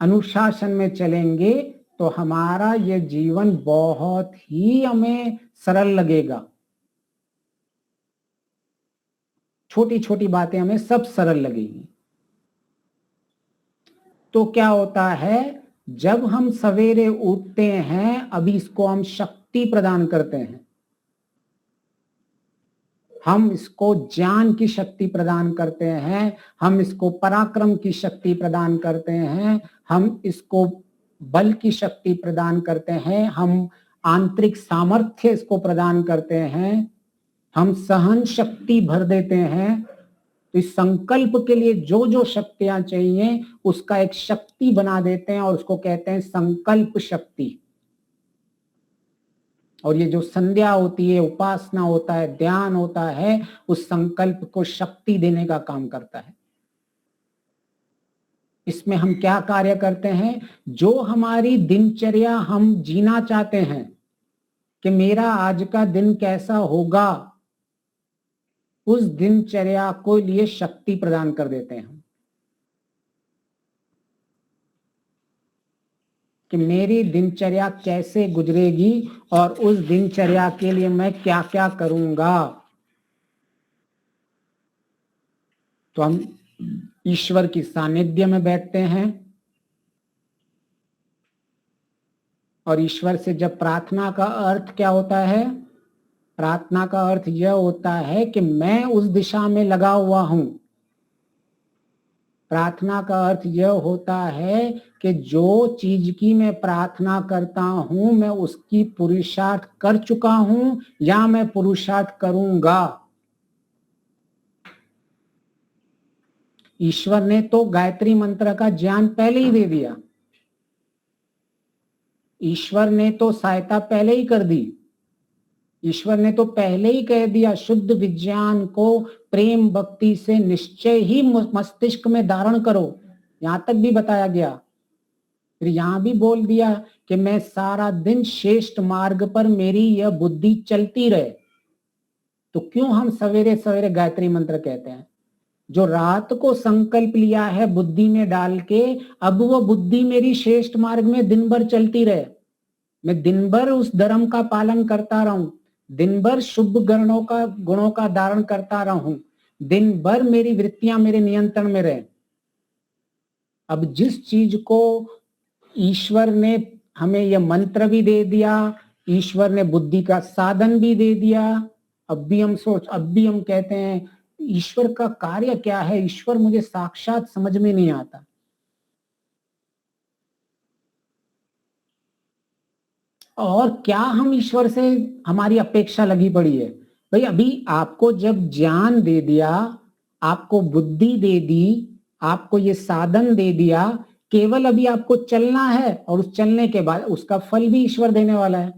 अनुशासन में चलेंगे तो हमारा ये जीवन बहुत ही हमें सरल लगेगा। छोटी छोटी बातें हमें सब सरल लगेगी। तो क्या होता है, जब हम सवेरे उठते हैं, अभी इसको हम शक्ति प्रदान करते हैं, हम इसको ज्ञान की शक्ति प्रदान करते हैं, हम इसको पराक्रम की शक्ति प्रदान करते हैं, हम इसको बल की शक्ति प्रदान करते हैं, हम आंतरिक सामर्थ्य इसको प्रदान करते हैं, हम सहन शक्ति भर देते हैं। तो इस संकल्प के लिए जो जो शक्तियां चाहिए उसका एक शक्ति बना देते हैं और उसको कहते हैं संकल्प शक्ति। और ये जो संध्या होती है, उपासना होता है, ध्यान होता है, उस संकल्प को शक्ति देने का काम करता है। इसमें हम क्या कार्य करते हैं, जो हमारी दिनचर्या हम जीना चाहते हैं कि मेरा आज का दिन कैसा होगा, उस दिनचर्या को लिए शक्ति प्रदान कर देते हैं कि मेरी दिनचर्या कैसे गुजरेगी और उस दिनचर्या के लिए मैं क्या क्या करूंगा। तो हम ईश्वर की सानिध्य में बैठते हैं और ईश्वर से जब प्रार्थना का अर्थ क्या होता है, प्रार्थना का अर्थ यह होता है कि मैं उस दिशा में लगा हुआ हूं। प्रार्थना का अर्थ यह होता है कि जो चीज की मैं प्रार्थना करता हूं मैं उसकी पुरुषार्थ कर चुका हूं या मैं पुरुषार्थ करूंगा। ईश्वर ने तो गायत्री मंत्र का ज्ञान पहले ही दे दिया, ईश्वर ने तो सहायता पहले ही कर दी, ईश्वर ने तो पहले ही कह दिया शुद्ध विज्ञान को प्रेम भक्ति से निश्चय ही मस्तिष्क में धारण करो, यहां तक भी बताया गया। फिर यहां भी बोल दिया कि मैं सारा दिन श्रेष्ठ मार्ग पर मेरी यह बुद्धि चलती रहे। तो क्यों हम सवेरे सवेरे गायत्री मंत्र कहते हैं? जो रात को संकल्प लिया है बुद्धि में डाल के, अब वो बुद्धि मेरी श्रेष्ठ मार्ग में दिन भर चलती रहे, मैं दिन भर उस धर्म का पालन करता रहूं, दिन भर शुभ गुणों का धारण करता रहूं, दिन भर मेरी वृत्तियां मेरे नियंत्रण में रहे। अब जिस चीज को ईश्वर ने हमें यह मंत्र भी दे दिया, ईश्वर ने बुद्धि का साधन भी दे दिया, अब भी हम कहते हैं ईश्वर का कार्य क्या है, ईश्वर मुझे साक्षात समझ में नहीं आता। और क्या हम ईश्वर से हमारी अपेक्षा लगी पड़ी है? भाई अभी आपको जब ज्ञान दे दिया, आपको बुद्धि दे दी, आपको ये साधन दे दिया, केवल अभी आपको चलना है और उस चलने के बाद उसका फल भी ईश्वर देने वाला है।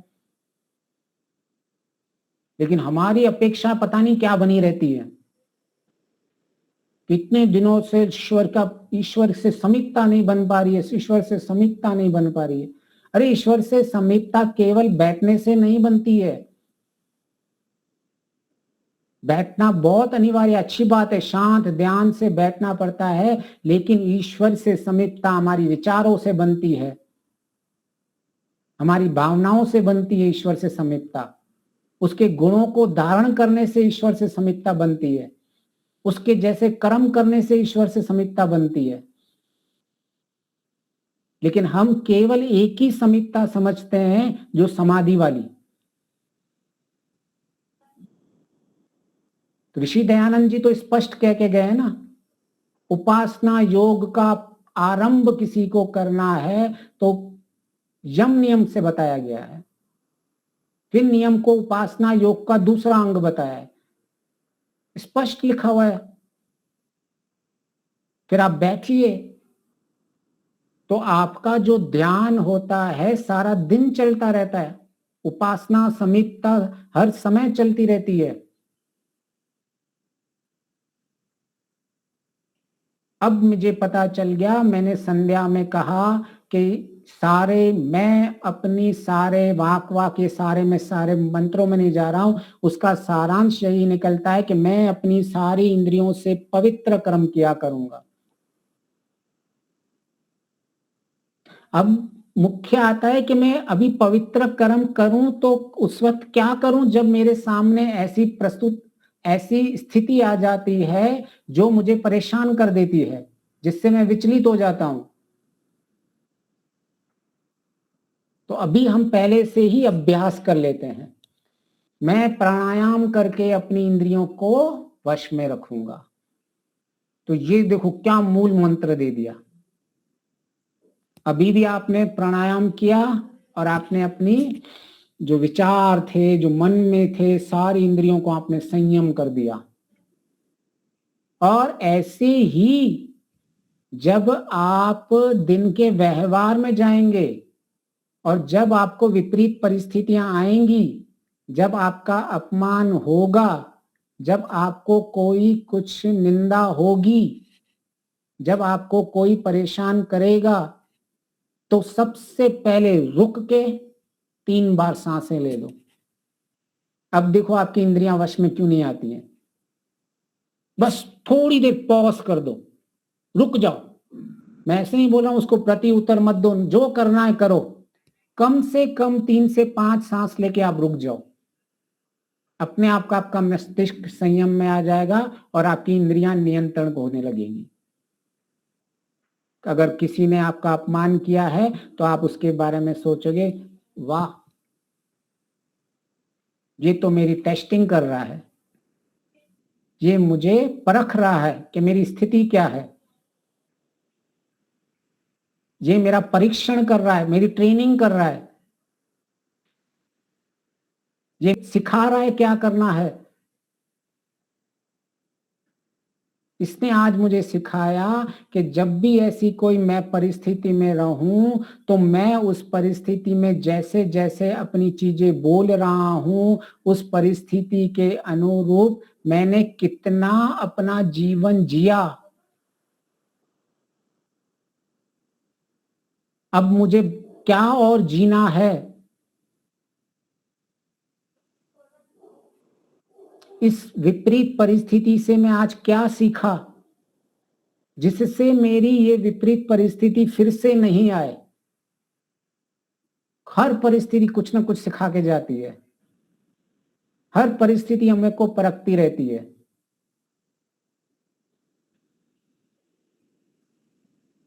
लेकिन हमारी अपेक्षा पता नहीं क्या बनी रहती है, कितने दिनों से ईश्वर से समीपता नहीं बन पा रही है, ईश्वर से समीपता नहीं बन पा रही है। अरे ईश्वर से समीपता केवल बैठने से नहीं बनती है, बैठना बहुत अनिवार्य अच्छी बात है, शांत ध्यान से बैठना पड़ता है, लेकिन ईश्वर से समीपता हमारी विचारों से बनती है, हमारी भावनाओं से बनती है। ईश्वर से समीपता उसके गुणों को धारण करने से ईश्वर से समीपता बनती है। उसके जैसे कर्म करने से ईश्वर से समीपता बनती है। लेकिन हम केवल एक ही समीपता समझते हैं, जो समाधि वाली। तो ऋषि दयानंद जी तो स्पष्ट कह के गए ना, उपासना योग का आरंभ किसी को करना है तो यम नियम से बताया गया है। फिर नियम को उपासना योग का दूसरा अंग बताया है, स्पष्ट लिखा हुआ है। फिर आप बैठिए तो आपका जो ध्यान होता है सारा दिन चलता रहता है, उपासना समीपता हर समय चलती रहती है। अब मुझे पता चल गया, मैंने संध्या में कहा कि सारे मैं अपनी सारे वाक ये सारे मैं सारे मंत्रों में नहीं जा रहा हूं, उसका सारांश यही निकलता है कि मैं अपनी सारी इंद्रियों से पवित्र कर्म किया करूंगा। अब मुख्य आता है कि मैं अभी पवित्र कर्म करूं तो उस वक्त क्या करूं, जब मेरे सामने ऐसी स्थिति आ जाती है जो मुझे परेशान कर देती है, जिससे मैं विचलित हो जाता हूं। तो अभी हम पहले से ही अभ्यास कर लेते हैं। मैं प्राणायाम करके अपनी इंद्रियों को वश में रखूंगा। तो ये देखो क्या मूल मंत्र दे दिया। अभी भी आपने प्राणायाम किया और आपने अपनी जो विचार थे, जो मन में थे, सारी इंद्रियों को आपने संयम कर दिया। और ऐसे ही जब आप दिन के व्यवहार में जाएंगे और जब आपको विपरीत परिस्थितियां आएंगी, जब आपका अपमान होगा, जब आपको कोई कुछ निंदा होगी, जब आपको कोई परेशान करेगा, तो सबसे पहले रुक के 3 बार सांसें ले लो। अब देखो आपकी इंद्रियां वश में क्यों नहीं आती हैं। बस थोड़ी देर पॉज कर दो, रुक जाओ। मैं ऐसे नहीं बोल रहा हूं उसको प्रति उत्तर मत दो, जो करना है करो। कम से कम 3 से 5 सांस लेके आप रुक जाओ। अपने आप का आपका मस्तिष्क संयम में आ जाएगा और आपकी इंद्रियां नियंत्रण होने लगेंगी। अगर किसी ने आपका अपमान किया है तो आप उसके बारे में सोचोगे, वाह ये तो मेरी टेस्टिंग कर रहा है, ये मुझे परख रहा है कि मेरी स्थिति क्या है, ये मेरा परीक्षण कर रहा है, मेरी ट्रेनिंग कर रहा है, ये सिखा रहा है क्या करना है। इसने आज मुझे सिखाया कि जब भी ऐसी कोई मैं परिस्थिति में रहूं तो मैं उस परिस्थिति में जैसे जैसे अपनी चीजें बोल रहा हूं, उस परिस्थिति के अनुरूप मैंने कितना अपना जीवन जिया। अब मुझे क्या और जीना है। इस विपरीत परिस्थिति से मैं आज क्या सीखा, जिससे मेरी ये विपरीत परिस्थिति फिर से नहीं आए। हर परिस्थिति कुछ ना कुछ सिखा के जाती है, हर परिस्थिति हमें को परखती रहती है।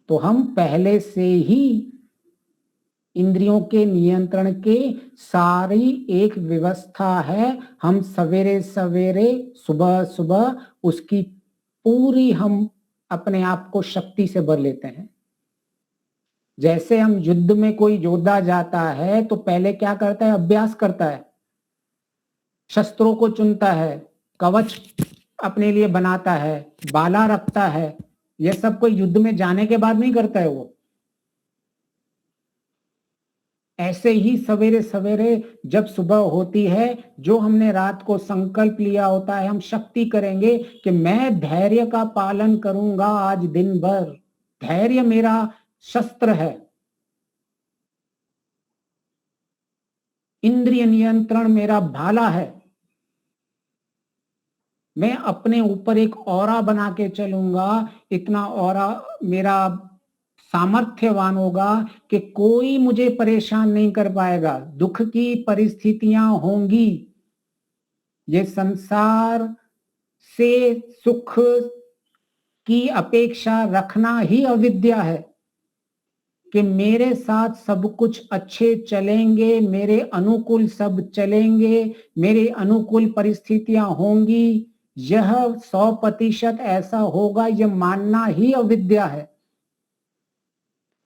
तो हम पहले से ही इंद्रियों के नियंत्रण के सारी एक व्यवस्था है। हम सवेरे सवेरे सुबह सुबह उसकी पूरी हम अपने आप को शक्ति से भर लेते हैं। जैसे हम युद्ध में कोई योद्धा जाता है तो पहले क्या करता है, अभ्यास करता है, शस्त्रों को चुनता है, कवच अपने लिए बनाता है, बाला रखता है। यह सब कोई युद्ध में जाने के बाद नहीं करता है। वो ऐसे ही सवेरे सवेरे जब सुबह होती है, जो हमने रात को संकल्प लिया होता है, हम शक्ति करेंगे कि मैं धैर्य का पालन करूंगा आज दिन भर। धैर्य मेरा शस्त्र है, इंद्रिय नियंत्रण मेरा भाला है। मैं अपने ऊपर एक ऑरा बना के चलूंगा, इतना ऑरा मेरा सामर्थ्यवान होगा कि कोई मुझे परेशान नहीं कर पाएगा। दुख की परिस्थितियां होंगी, ये संसार से सुख की अपेक्षा रखना ही अविद्या है कि मेरे साथ सब कुछ अच्छे चलेंगे, मेरे अनुकूल सब चलेंगे, मेरे अनुकूल परिस्थितियां होंगी, यह 100% ऐसा होगा, यह मानना ही अविद्या है।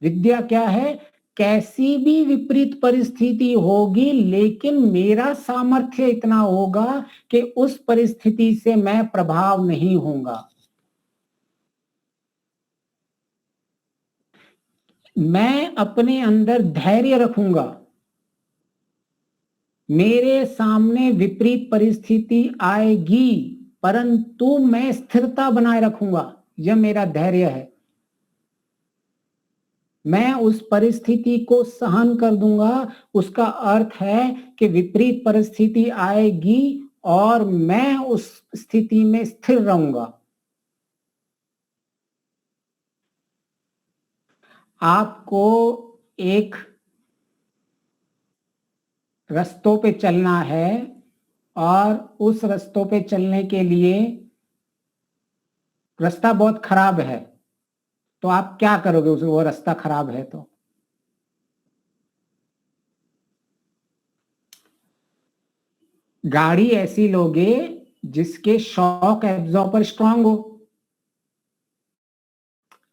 विद्या क्या है? कैसी भी विपरीत परिस्थिति होगी लेकिन मेरा सामर्थ्य इतना होगा कि उस परिस्थिति से मैं प्रभाव नहीं होऊंगा। मैं अपने अंदर धैर्य रखूंगा। मेरे सामने विपरीत परिस्थिति आएगी परंतु मैं स्थिरता बनाए रखूंगा, यह मेरा धैर्य है। मैं उस परिस्थिति को सहन कर दूंगा, उसका अर्थ है कि विपरीत परिस्थिति आएगी और मैं उस स्थिति में स्थिर रहूंगा। आपको एक रास्तों पे चलना है और उस रास्तों पे चलने के लिए रास्ता बहुत खराब है, तो आप क्या करोगे? उस वो रास्ता खराब है तो गाड़ी ऐसी लोगे जिसके शॉक एब्जॉर्बर स्ट्रांग हो।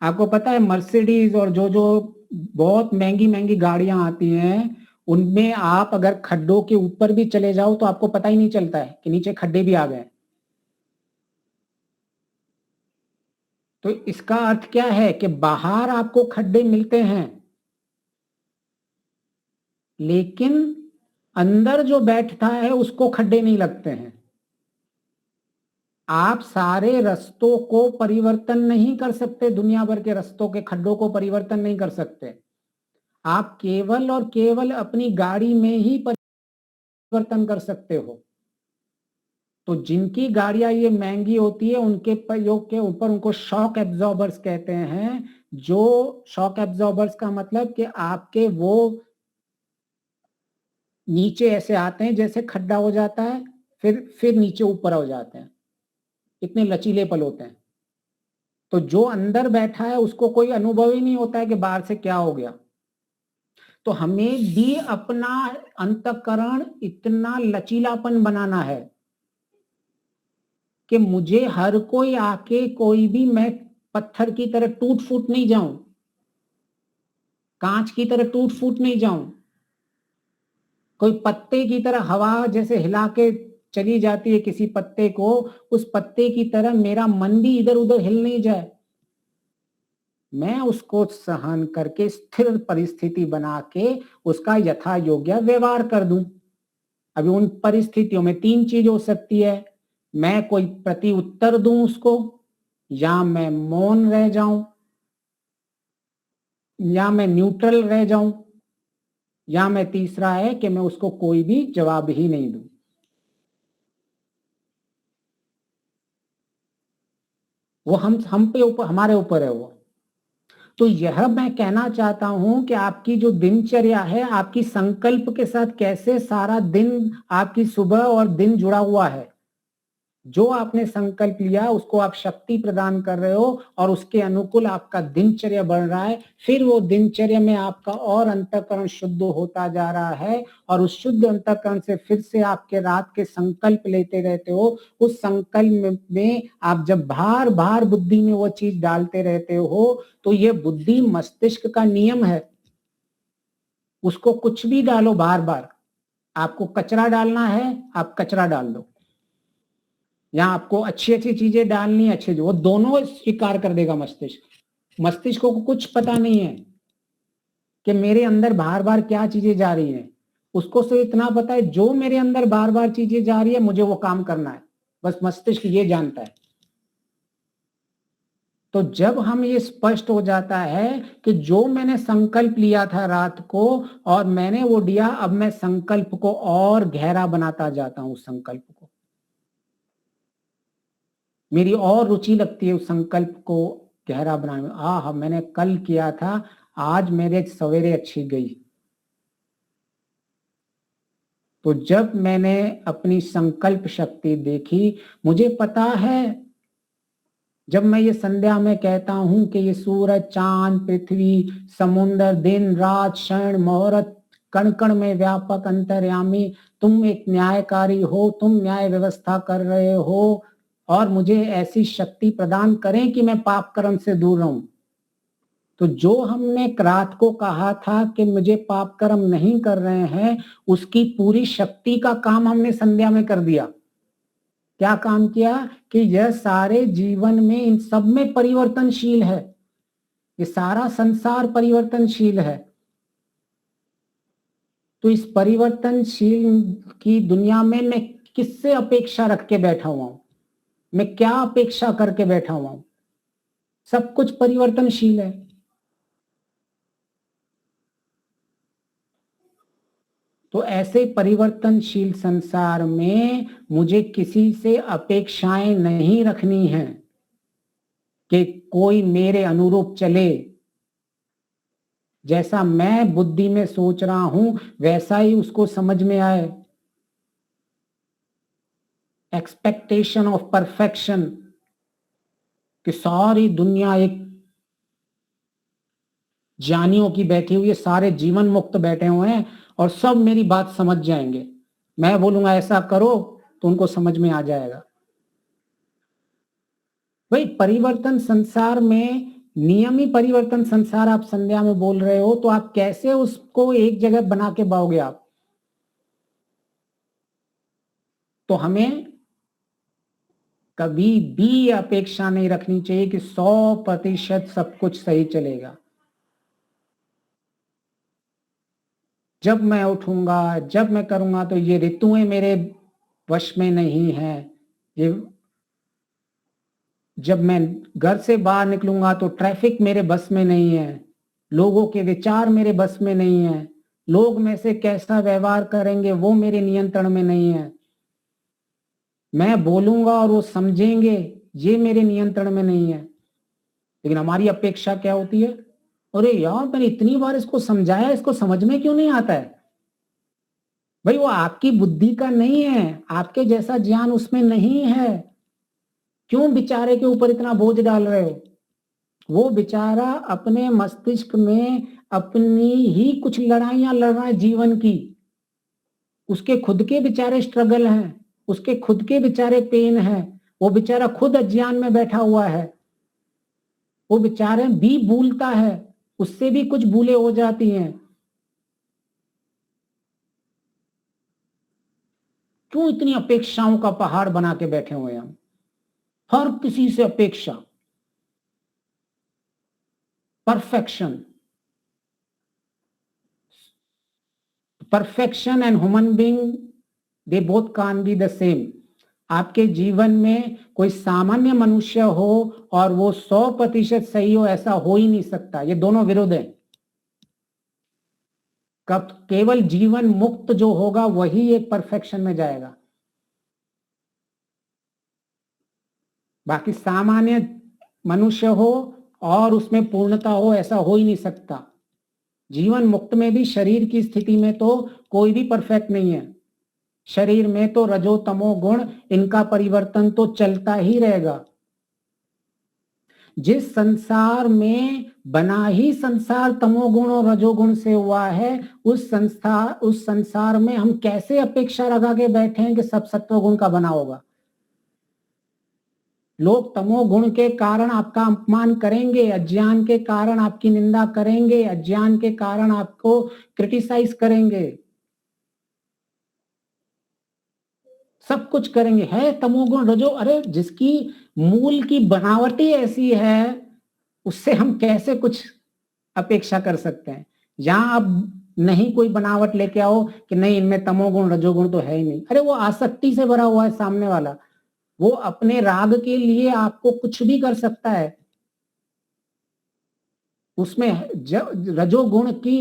आपको पता है मर्सिडीज और जो जो बहुत महंगी महंगी गाड़ियां आती हैं उनमें आप अगर खड्डों के ऊपर भी चले जाओ तो आपको पता ही नहीं चलता है कि नीचे खड्डे भी आ गए। तो इसका अर्थ क्या है कि बाहर आपको खड्डे मिलते हैं लेकिन अंदर जो बैठता है उसको खड्डे नहीं लगते हैं। आप सारे रास्तों को परिवर्तन नहीं कर सकते, दुनिया भर के रास्तों के खड्डों को परिवर्तन नहीं कर सकते। आप केवल और केवल अपनी गाड़ी में ही परिवर्तन कर सकते हो। तो जिनकी गाड़ियां ये महंगी होती है उनके प्रयोग के ऊपर उनको शॉक एब्जॉर्बर्स कहते हैं। जो शॉक एब्जॉर्बर्स का मतलब कि आपके वो नीचे ऐसे आते हैं जैसे खड्डा हो जाता है फिर नीचे ऊपर हो जाते हैं, इतने लचीले पल होते हैं। तो जो अंदर बैठा है उसको कोई अनुभव ही नहीं होता है कि बाहर से क्या हो गया। तो हमें भी अपना अंतःकरण इतना लचीलापन बनाना है कि मुझे हर कोई आके कोई भी, मैं पत्थर की तरह टूट फूट नहीं जाऊं, कांच की तरह टूट फूट नहीं जाऊं, कोई पत्ते की तरह हवा जैसे हिला के चली जाती है किसी पत्ते को, उस पत्ते की तरह मेरा मन भी इधर उधर हिल नहीं जाए। मैं उसको सहन करके स्थिर परिस्थिति बना के उसका यथा योग्य व्यवहार कर दूं। अभी उन परिस्थितियों में 3 चीज हो सकती है, मैं कोई प्रति उत्तर दूं उसको, या मैं मौन रह जाऊं, या मैं न्यूट्रल रह जाऊं, या मैं तीसरा है कि मैं उसको कोई भी जवाब ही नहीं दूं। वो हम पे ऊपर, हमारे ऊपर है वो। तो यह मैं कहना चाहता हूं कि आपकी जो दिनचर्या है, आपकी संकल्प के साथ कैसे सारा दिन आपकी सुबह और दिन जुड़ा हुआ है। जो आपने संकल्प लिया उसको आप शक्ति प्रदान कर रहे हो और उसके अनुकूल आपका दिनचर्या बढ़ रहा है। फिर वो दिनचर्या में आपका और अंतःकरण शुद्ध होता जा रहा है और उस शुद्ध अंतःकरण से फिर से आपके रात के संकल्प लेते रहते हो। उस संकल्प में आप जब बार बार बुद्धि में वो चीज डालते रहते हो तो ये बुद्धि मस्तिष्क का नियम है, उसको कुछ भी डालो बार बार। आपको कचरा डालना है, आप कचरा डाल दो, या आपको अच्छी अच्छी चीजें डालनी है, अच्छे, वो दोनों स्वीकार कर देगा मस्तिष्क। मस्तिष्क को कुछ पता नहीं है कि मेरे अंदर बार बार क्या चीजें जा रही हैं, उसको सिर्फ इतना पता है जो मेरे अंदर बार बार चीजें जा रही है मुझे वो काम करना है, बस मस्तिष्क ये जानता है। तो जब हम ये स्पष्ट हो जाता है कि जो मैंने संकल्प लिया था रात को और मैंने वो दिया, अब मैं संकल्प को और गहरा बनाता जाता हूं, उस संकल्प को मेरी और रुचि लगती है उस संकल्प को गहरा बनाने में। हाँ, मैंने कल किया था, आज मेरे सवेरे अच्छी गई। तो जब मैंने अपनी संकल्प शक्ति देखी, मुझे पता है जब मैं ये संध्या में कहता हूं कि ये सूरज, चांद, पृथ्वी, समुद्र, दिन रात, क्षण मुहूर्त, कण कण में व्यापक अंतर्यामी, तुम एक न्यायकारी हो, तुम न्याय व्यवस्था कर रहे हो और मुझे ऐसी शक्ति प्रदान करें कि मैं पाप कर्म से दूर रहूं। तो जो हमने रात को कहा था कि मुझे पाप कर्म नहीं कर रहे हैं, उसकी पूरी शक्ति का काम हमने संध्या में कर दिया। क्या काम किया कि यह सारे जीवन में इन सब में परिवर्तनशील है, ये सारा संसार परिवर्तनशील है। तो इस परिवर्तनशील की दुनिया में मैं किससे अपेक्षा रख के बैठा हुआ हूं? मैं क्या अपेक्षा करके बैठा हुआ हूं? सब कुछ परिवर्तनशील है। तो ऐसे परिवर्तनशील संसार में मुझे किसी से अपेक्षाएं नहीं रखनी है कि कोई मेरे अनुरूप चले। जैसा मैं बुद्धि में सोच रहा हूं वैसा ही उसको समझ में आए। एक्सपेक्टेशन ऑफ परफेक्शन कि सारी दुनिया एक ज्ञानियों की बैठी हुई है, सारे जीवन मुक्त बैठे हुए हैं और सब मेरी बात समझ जाएंगे। मैं बोलूंगा ऐसा करो तो उनको समझ में आ जाएगा। भाई परिवर्तन संसार में, नियमी परिवर्तन संसार आप संध्या में बोल रहे हो, तो आप कैसे उसको एक जगह बना के पाओगे आप? तो हमें कभी भी अपेक्षा नहीं रखनी चाहिए कि 100% सब कुछ सही चलेगा। जब मैं उठूंगा, जब मैं करूंगा, तो ये ऋतुएं मेरे वश में नहीं है। ये जब मैं घर से बाहर निकलूंगा तो ट्रैफिक मेरे बस में नहीं है, लोगों के विचार मेरे बस में नहीं है, लोग में से कैसा व्यवहार करेंगे वो मेरे नियंत्रण में नहीं है। मैं बोलूंगा और वो समझेंगे, ये मेरे नियंत्रण में नहीं है। लेकिन हमारी अपेक्षा क्या होती है? अरे यार मैंने इतनी बार इसको समझाया, इसको समझ में क्यों नहीं आता है? भाई वो आपकी बुद्धि का नहीं है, आपके जैसा ज्ञान उसमें नहीं है। क्यों बेचारे के ऊपर इतना बोझ डाल रहे हो? वो बेचारा अपने मस्तिष्क में अपनी ही कुछ लड़ाइयां लड़ रहा है जीवन की। उसके खुद के बेचारे स्ट्रगल हैं, उसके खुद के बेचारे पेन हैं। वो बेचारा खुद अज्ञान में बैठा हुआ है। वो बेचारे भी भूलता है, उससे भी कुछ भूले हो जाती हैं। क्यों इतनी अपेक्षाओं का पहाड़ बना के बैठे हुए हैं हम? हर किसी से अपेक्षा, perfection. Perfection and human being, they both can be the same. आपके जीवन में कोई सामान्य मनुष्य हो और वो 100% सही हो, ऐसा हो ही नहीं सकता। ये दोनों विरुद्ध है। कब केवल जीवन मुक्त जो होगा वही एक परफेक्शन में जाएगा। बाकी सामान्य मनुष्य हो और उसमें पूर्णता हो, ऐसा हो ही नहीं सकता। जीवन मुक्त में भी शरीर की स्थिति में तो कोई भी परफेक्ट नहीं है। शरीर में तो रजो तमो गुण, इनका परिवर्तन तो चलता ही रहेगा। जिस संसार में बना ही संसार तमोगुण और रजोगुण से हुआ है, उस संसार में हम कैसे अपेक्षा लगा के बैठे हैं कि सब सत्वगुण का बना होगा? लोग तमोगुण के कारण आपका अपमान करेंगे, अज्ञान के कारण आपकी निंदा करेंगे, अज्ञान के कारण आपको क्रिटिसाइज करेंगे, सब कुछ करेंगे। है तमोगुण रजो, अरे जिसकी मूल की बनावटी ऐसी है, उससे हम कैसे कुछ अपेक्षा कर सकते हैं? जहां अब नहीं कोई बनावट लेके आओ कि नहीं इनमें तमोगुण रजोगुण तो है ही नहीं। अरे वो आसक्ति से भरा हुआ है सामने वाला, वो अपने राग के लिए आपको कुछ भी कर सकता है। उसमें रजोगुण की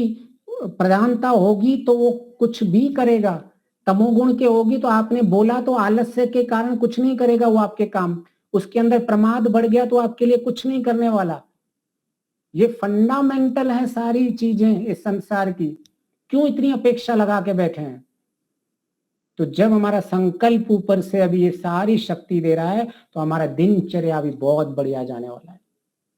प्रधानता होगी तो वो कुछ भी करेगा। तमोगुण के होगी तो आपने बोला तो आलस्य के कारण कुछ नहीं करेगा वो आपके काम। उसके अंदर प्रमाद बढ़ गया तो आपके लिए कुछ नहीं करने वाला। ये फंडामेंटल है सारी चीजें इस संसार की। क्यों इतनी अपेक्षा लगा के बैठे हैं? तो जब हमारा संकल्प ऊपर से अभी ये सारी शक्ति दे रहा है तो हमारा दिनचर्या भी बहुत बढ़िया जाने वाला है।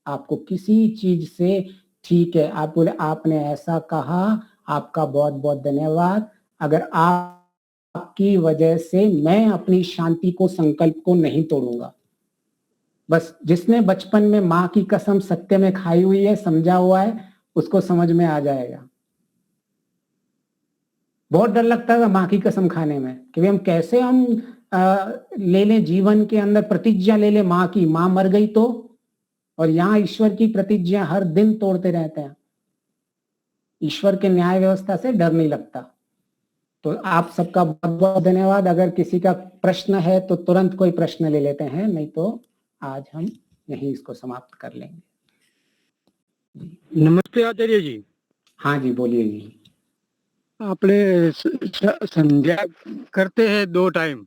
आपको किसी चीज से ठीक है, आप बोले आपने ऐसा कहा, आपका बहुत बहुत धन्यवाद। अगर आपकी वजह से मैं अपनी शांति को, संकल्प को नहीं तोड़ूंगा। बस जिसने बचपन में माँ की कसम सत्य में खाई हुई है, समझा हुआ है, उसको समझ में आ जाएगा। बहुत डर लगता था माँ की कसम खाने में कि हम कैसे ले लें जीवन के अंदर प्रतिज्ञा ले ले माँ की, माँ मर गई तो। और यहाँ ईश्वर की प्रतिज्ञा हर दिन तोड़ते रहते हैं। ईश्वर के न्याय व्यवस्था से डर नहीं लगता। तो आप सबका बहुत बहुत धन्यवाद। अगर किसी का प्रश्न है तो तुरंत कोई प्रश्न ले लेते हैं, नहीं तो आज हम यहीं इसको समाप्त कर लेंगे। नमस्ते आचार्य जी। हाँ जी, बोलिए जी। आपने संध्या करते हैं 2 टाइम,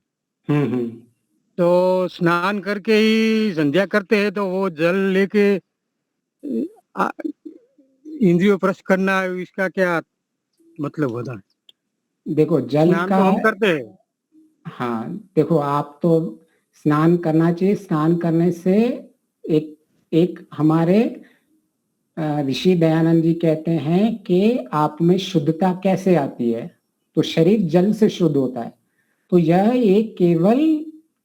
तो स्नान करके ही संध्या करते हैं, तो वो जल लेके इंद्रियों प्रश करना, इसका क्या मतलब होता है? देखो जल स्नान का तो हम करते हैं। हाँ देखो, आप तो स्नान करना चाहिए। स्नान करने से एक हमारे ऋषि दयानंद जी कहते हैं कि आप में शुद्धता कैसे आती है, तो शरीर जल से शुद्ध होता है। तो यह एक केवल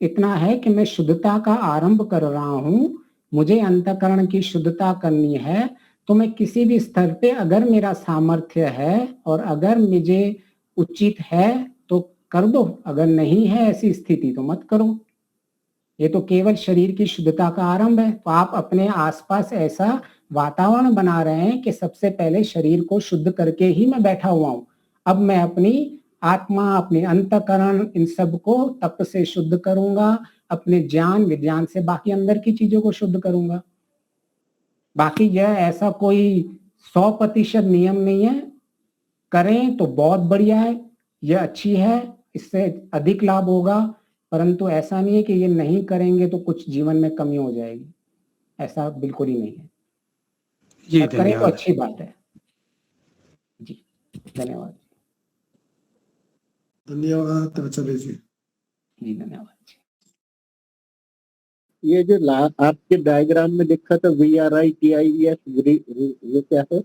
इतना है कि मैं शुद्धता का आरंभ कर रहा हूं, मुझे अंतःकरण की शुद्धता करनी है। तो मैं किसी भी स्तर पे अगर मेरा सामर्थ्य है और अगर मुझे उचित है तो कर दो, अगर नहीं है ऐसी स्थिति तो मत करो। ये तो केवल शरीर की शुद्धता का आरंभ है। तो आप अपने आसपास ऐसा वातावरण बना रहे हैं कि सबसे पहले शरीर को शुद्ध करके ही मैं बैठा हुआ हूं। अब मैं अपनी आत्मा, अपने अंतःकरण, इन सब को तप से शुद्ध करूंगा, अपने ज्ञान विज्ञान से बाकी अंदर की चीजों को शुद्ध करूंगा। बाकी यह ऐसा कोई 100% नियम नहीं है। करें तो बहुत बढ़िया है, यह अच्छी है, इससे अधिक लाभ होगा। परंतु ऐसा नहीं है कि ये नहीं करेंगे तो कुछ जीवन में कमी हो जाएगी, ऐसा बिल्कुल ही नहीं है। जी करें तो अच्छी बात है जी। धन्यवाद। धन्यवाद आचार्य जी। जी धन्यवाद। ये जो आपके डायग्राम में लिखा था VRITIES, ये क्या है?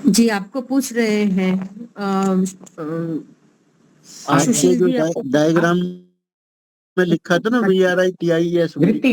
जी आपको पूछ रहे हैं आपके सुशील जो जी, डायग्राम में लिखा था ना VRITIES, वृत्ति,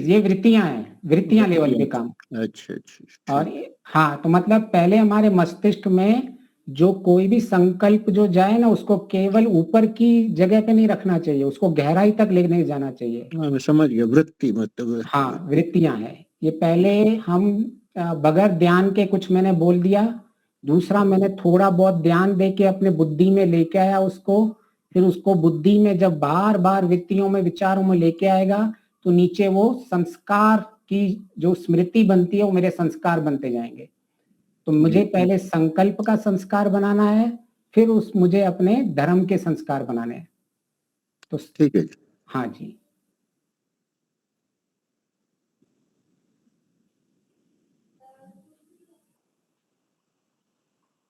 ये वृत्तियां हैं, वृत्तियां लेवल के काम। अच्छा। और हाँ, तो मतलब पहले हमारे मस्तिष्क में जो कोई भी संकल्प जो जाए ना, उसको केवल ऊपर की जगह पे नहीं रखना चाहिए, उसको गहराई तक लेने जाना चाहिए। हाँ, मैं समझ गया। वृत्ति मतलब हाँ, वृत्तियां हैं ये। पहले हम बगैर ध्यान के कुछ मैंने बोल दिया, दूसरा मैंने थोड़ा बहुत ध्यान दे के अपने बुद्धि में लेके आया उसको, फिर उसको बुद्धि में जब बार बार वृत्तियों में, विचारों में लेके आएगा तो नीचे वो संस्कार की जो स्मृति बनती है वो मेरे संस्कार बनते जाएंगे। तो मुझे पहले संकल्प का संस्कार बनाना है, फिर मुझे अपने धर्म के संस्कार बनाने हैं। तो ठीक है। हाँ जी,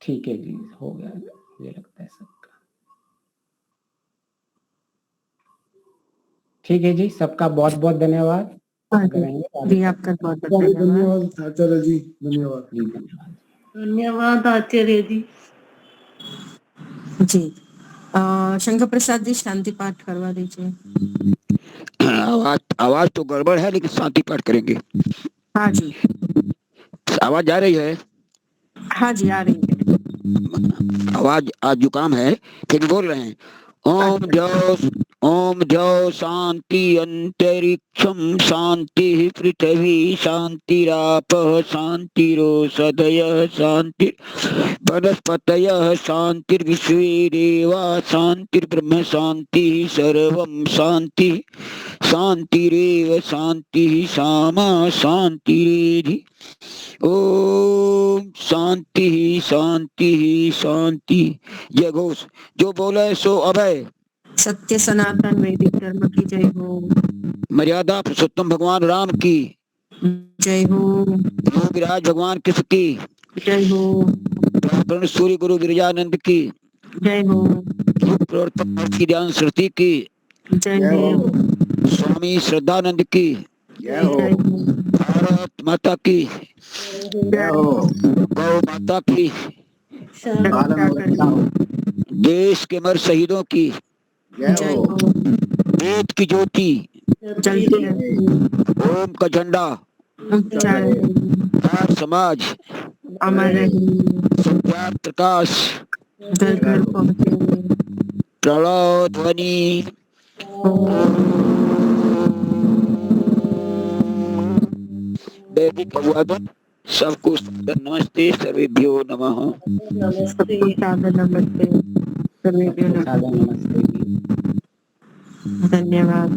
ठीक है जी, हो गया मुझे लगता है सबका। ठीक है जी, सबका बहुत बहुत धन्यवाद। जी आपका बहुत बहुत धन्यवाद आचार्य जी। धन्यवाद जी, धन्यवाद। धन्यवाद आचार्य जी। जी शंकर प्रसाद जी शांति पाठ करवा दीजिए। आवाज तो गड़बड़ है, लेकिन शांति पाठ करेंगे। हाँ जी, आवाज आ रही है? हाँ जी आ रही है। आवाज, आज जुकाम है, फिर बोल रहे हैं। ओम द्यौ शांति अंतरिक्षम शांति पृथ्वी शांतिरापः शांतिरोषधयः शांति वनस्पतयः शांतिर्विश्वे देवा शांतिर्ब्रह्म शांति सर्वं शांति शांतिरेव शांति सामा शांतिरेधि। ओम शांति शांति शांति। जय घोष। जो बोले सो अभय। सत्य सनातन वैदिक धर्म की जय हो। मर्यादा पुरुषोत्तम भगवान राम की। जय हो। योग विराज भगवान कृष्ण की, जय हो। व्याकरण सूर्य गुरु विरजानंद की, जय हो। योग प्रवर्तक महर्षि ज्ञान श्रुति की, जय हो। स्वामी श्रद्धानंद की, जय हो। जय हो। भारत माता की, जय हो। गौ माता की, रक्षा करें। देश के मर शहीदों की, जय जय हो। हो। वेद की ज्योति, जलती रहे। ओम का झंडा, ऊंचा रहे। हर समाज, अमर रहे। संज्ञान प्रकाश, घर घर पहुंचे। प्रलय ध्वनि। वैदिक अभिवादन। सबको नमस्ते, सर्वेभ्यो नमः। नमस्ते। सादर नमस्ते। सर्वेभ्यो नमः। सादर नमस्ते। धन्यवाद।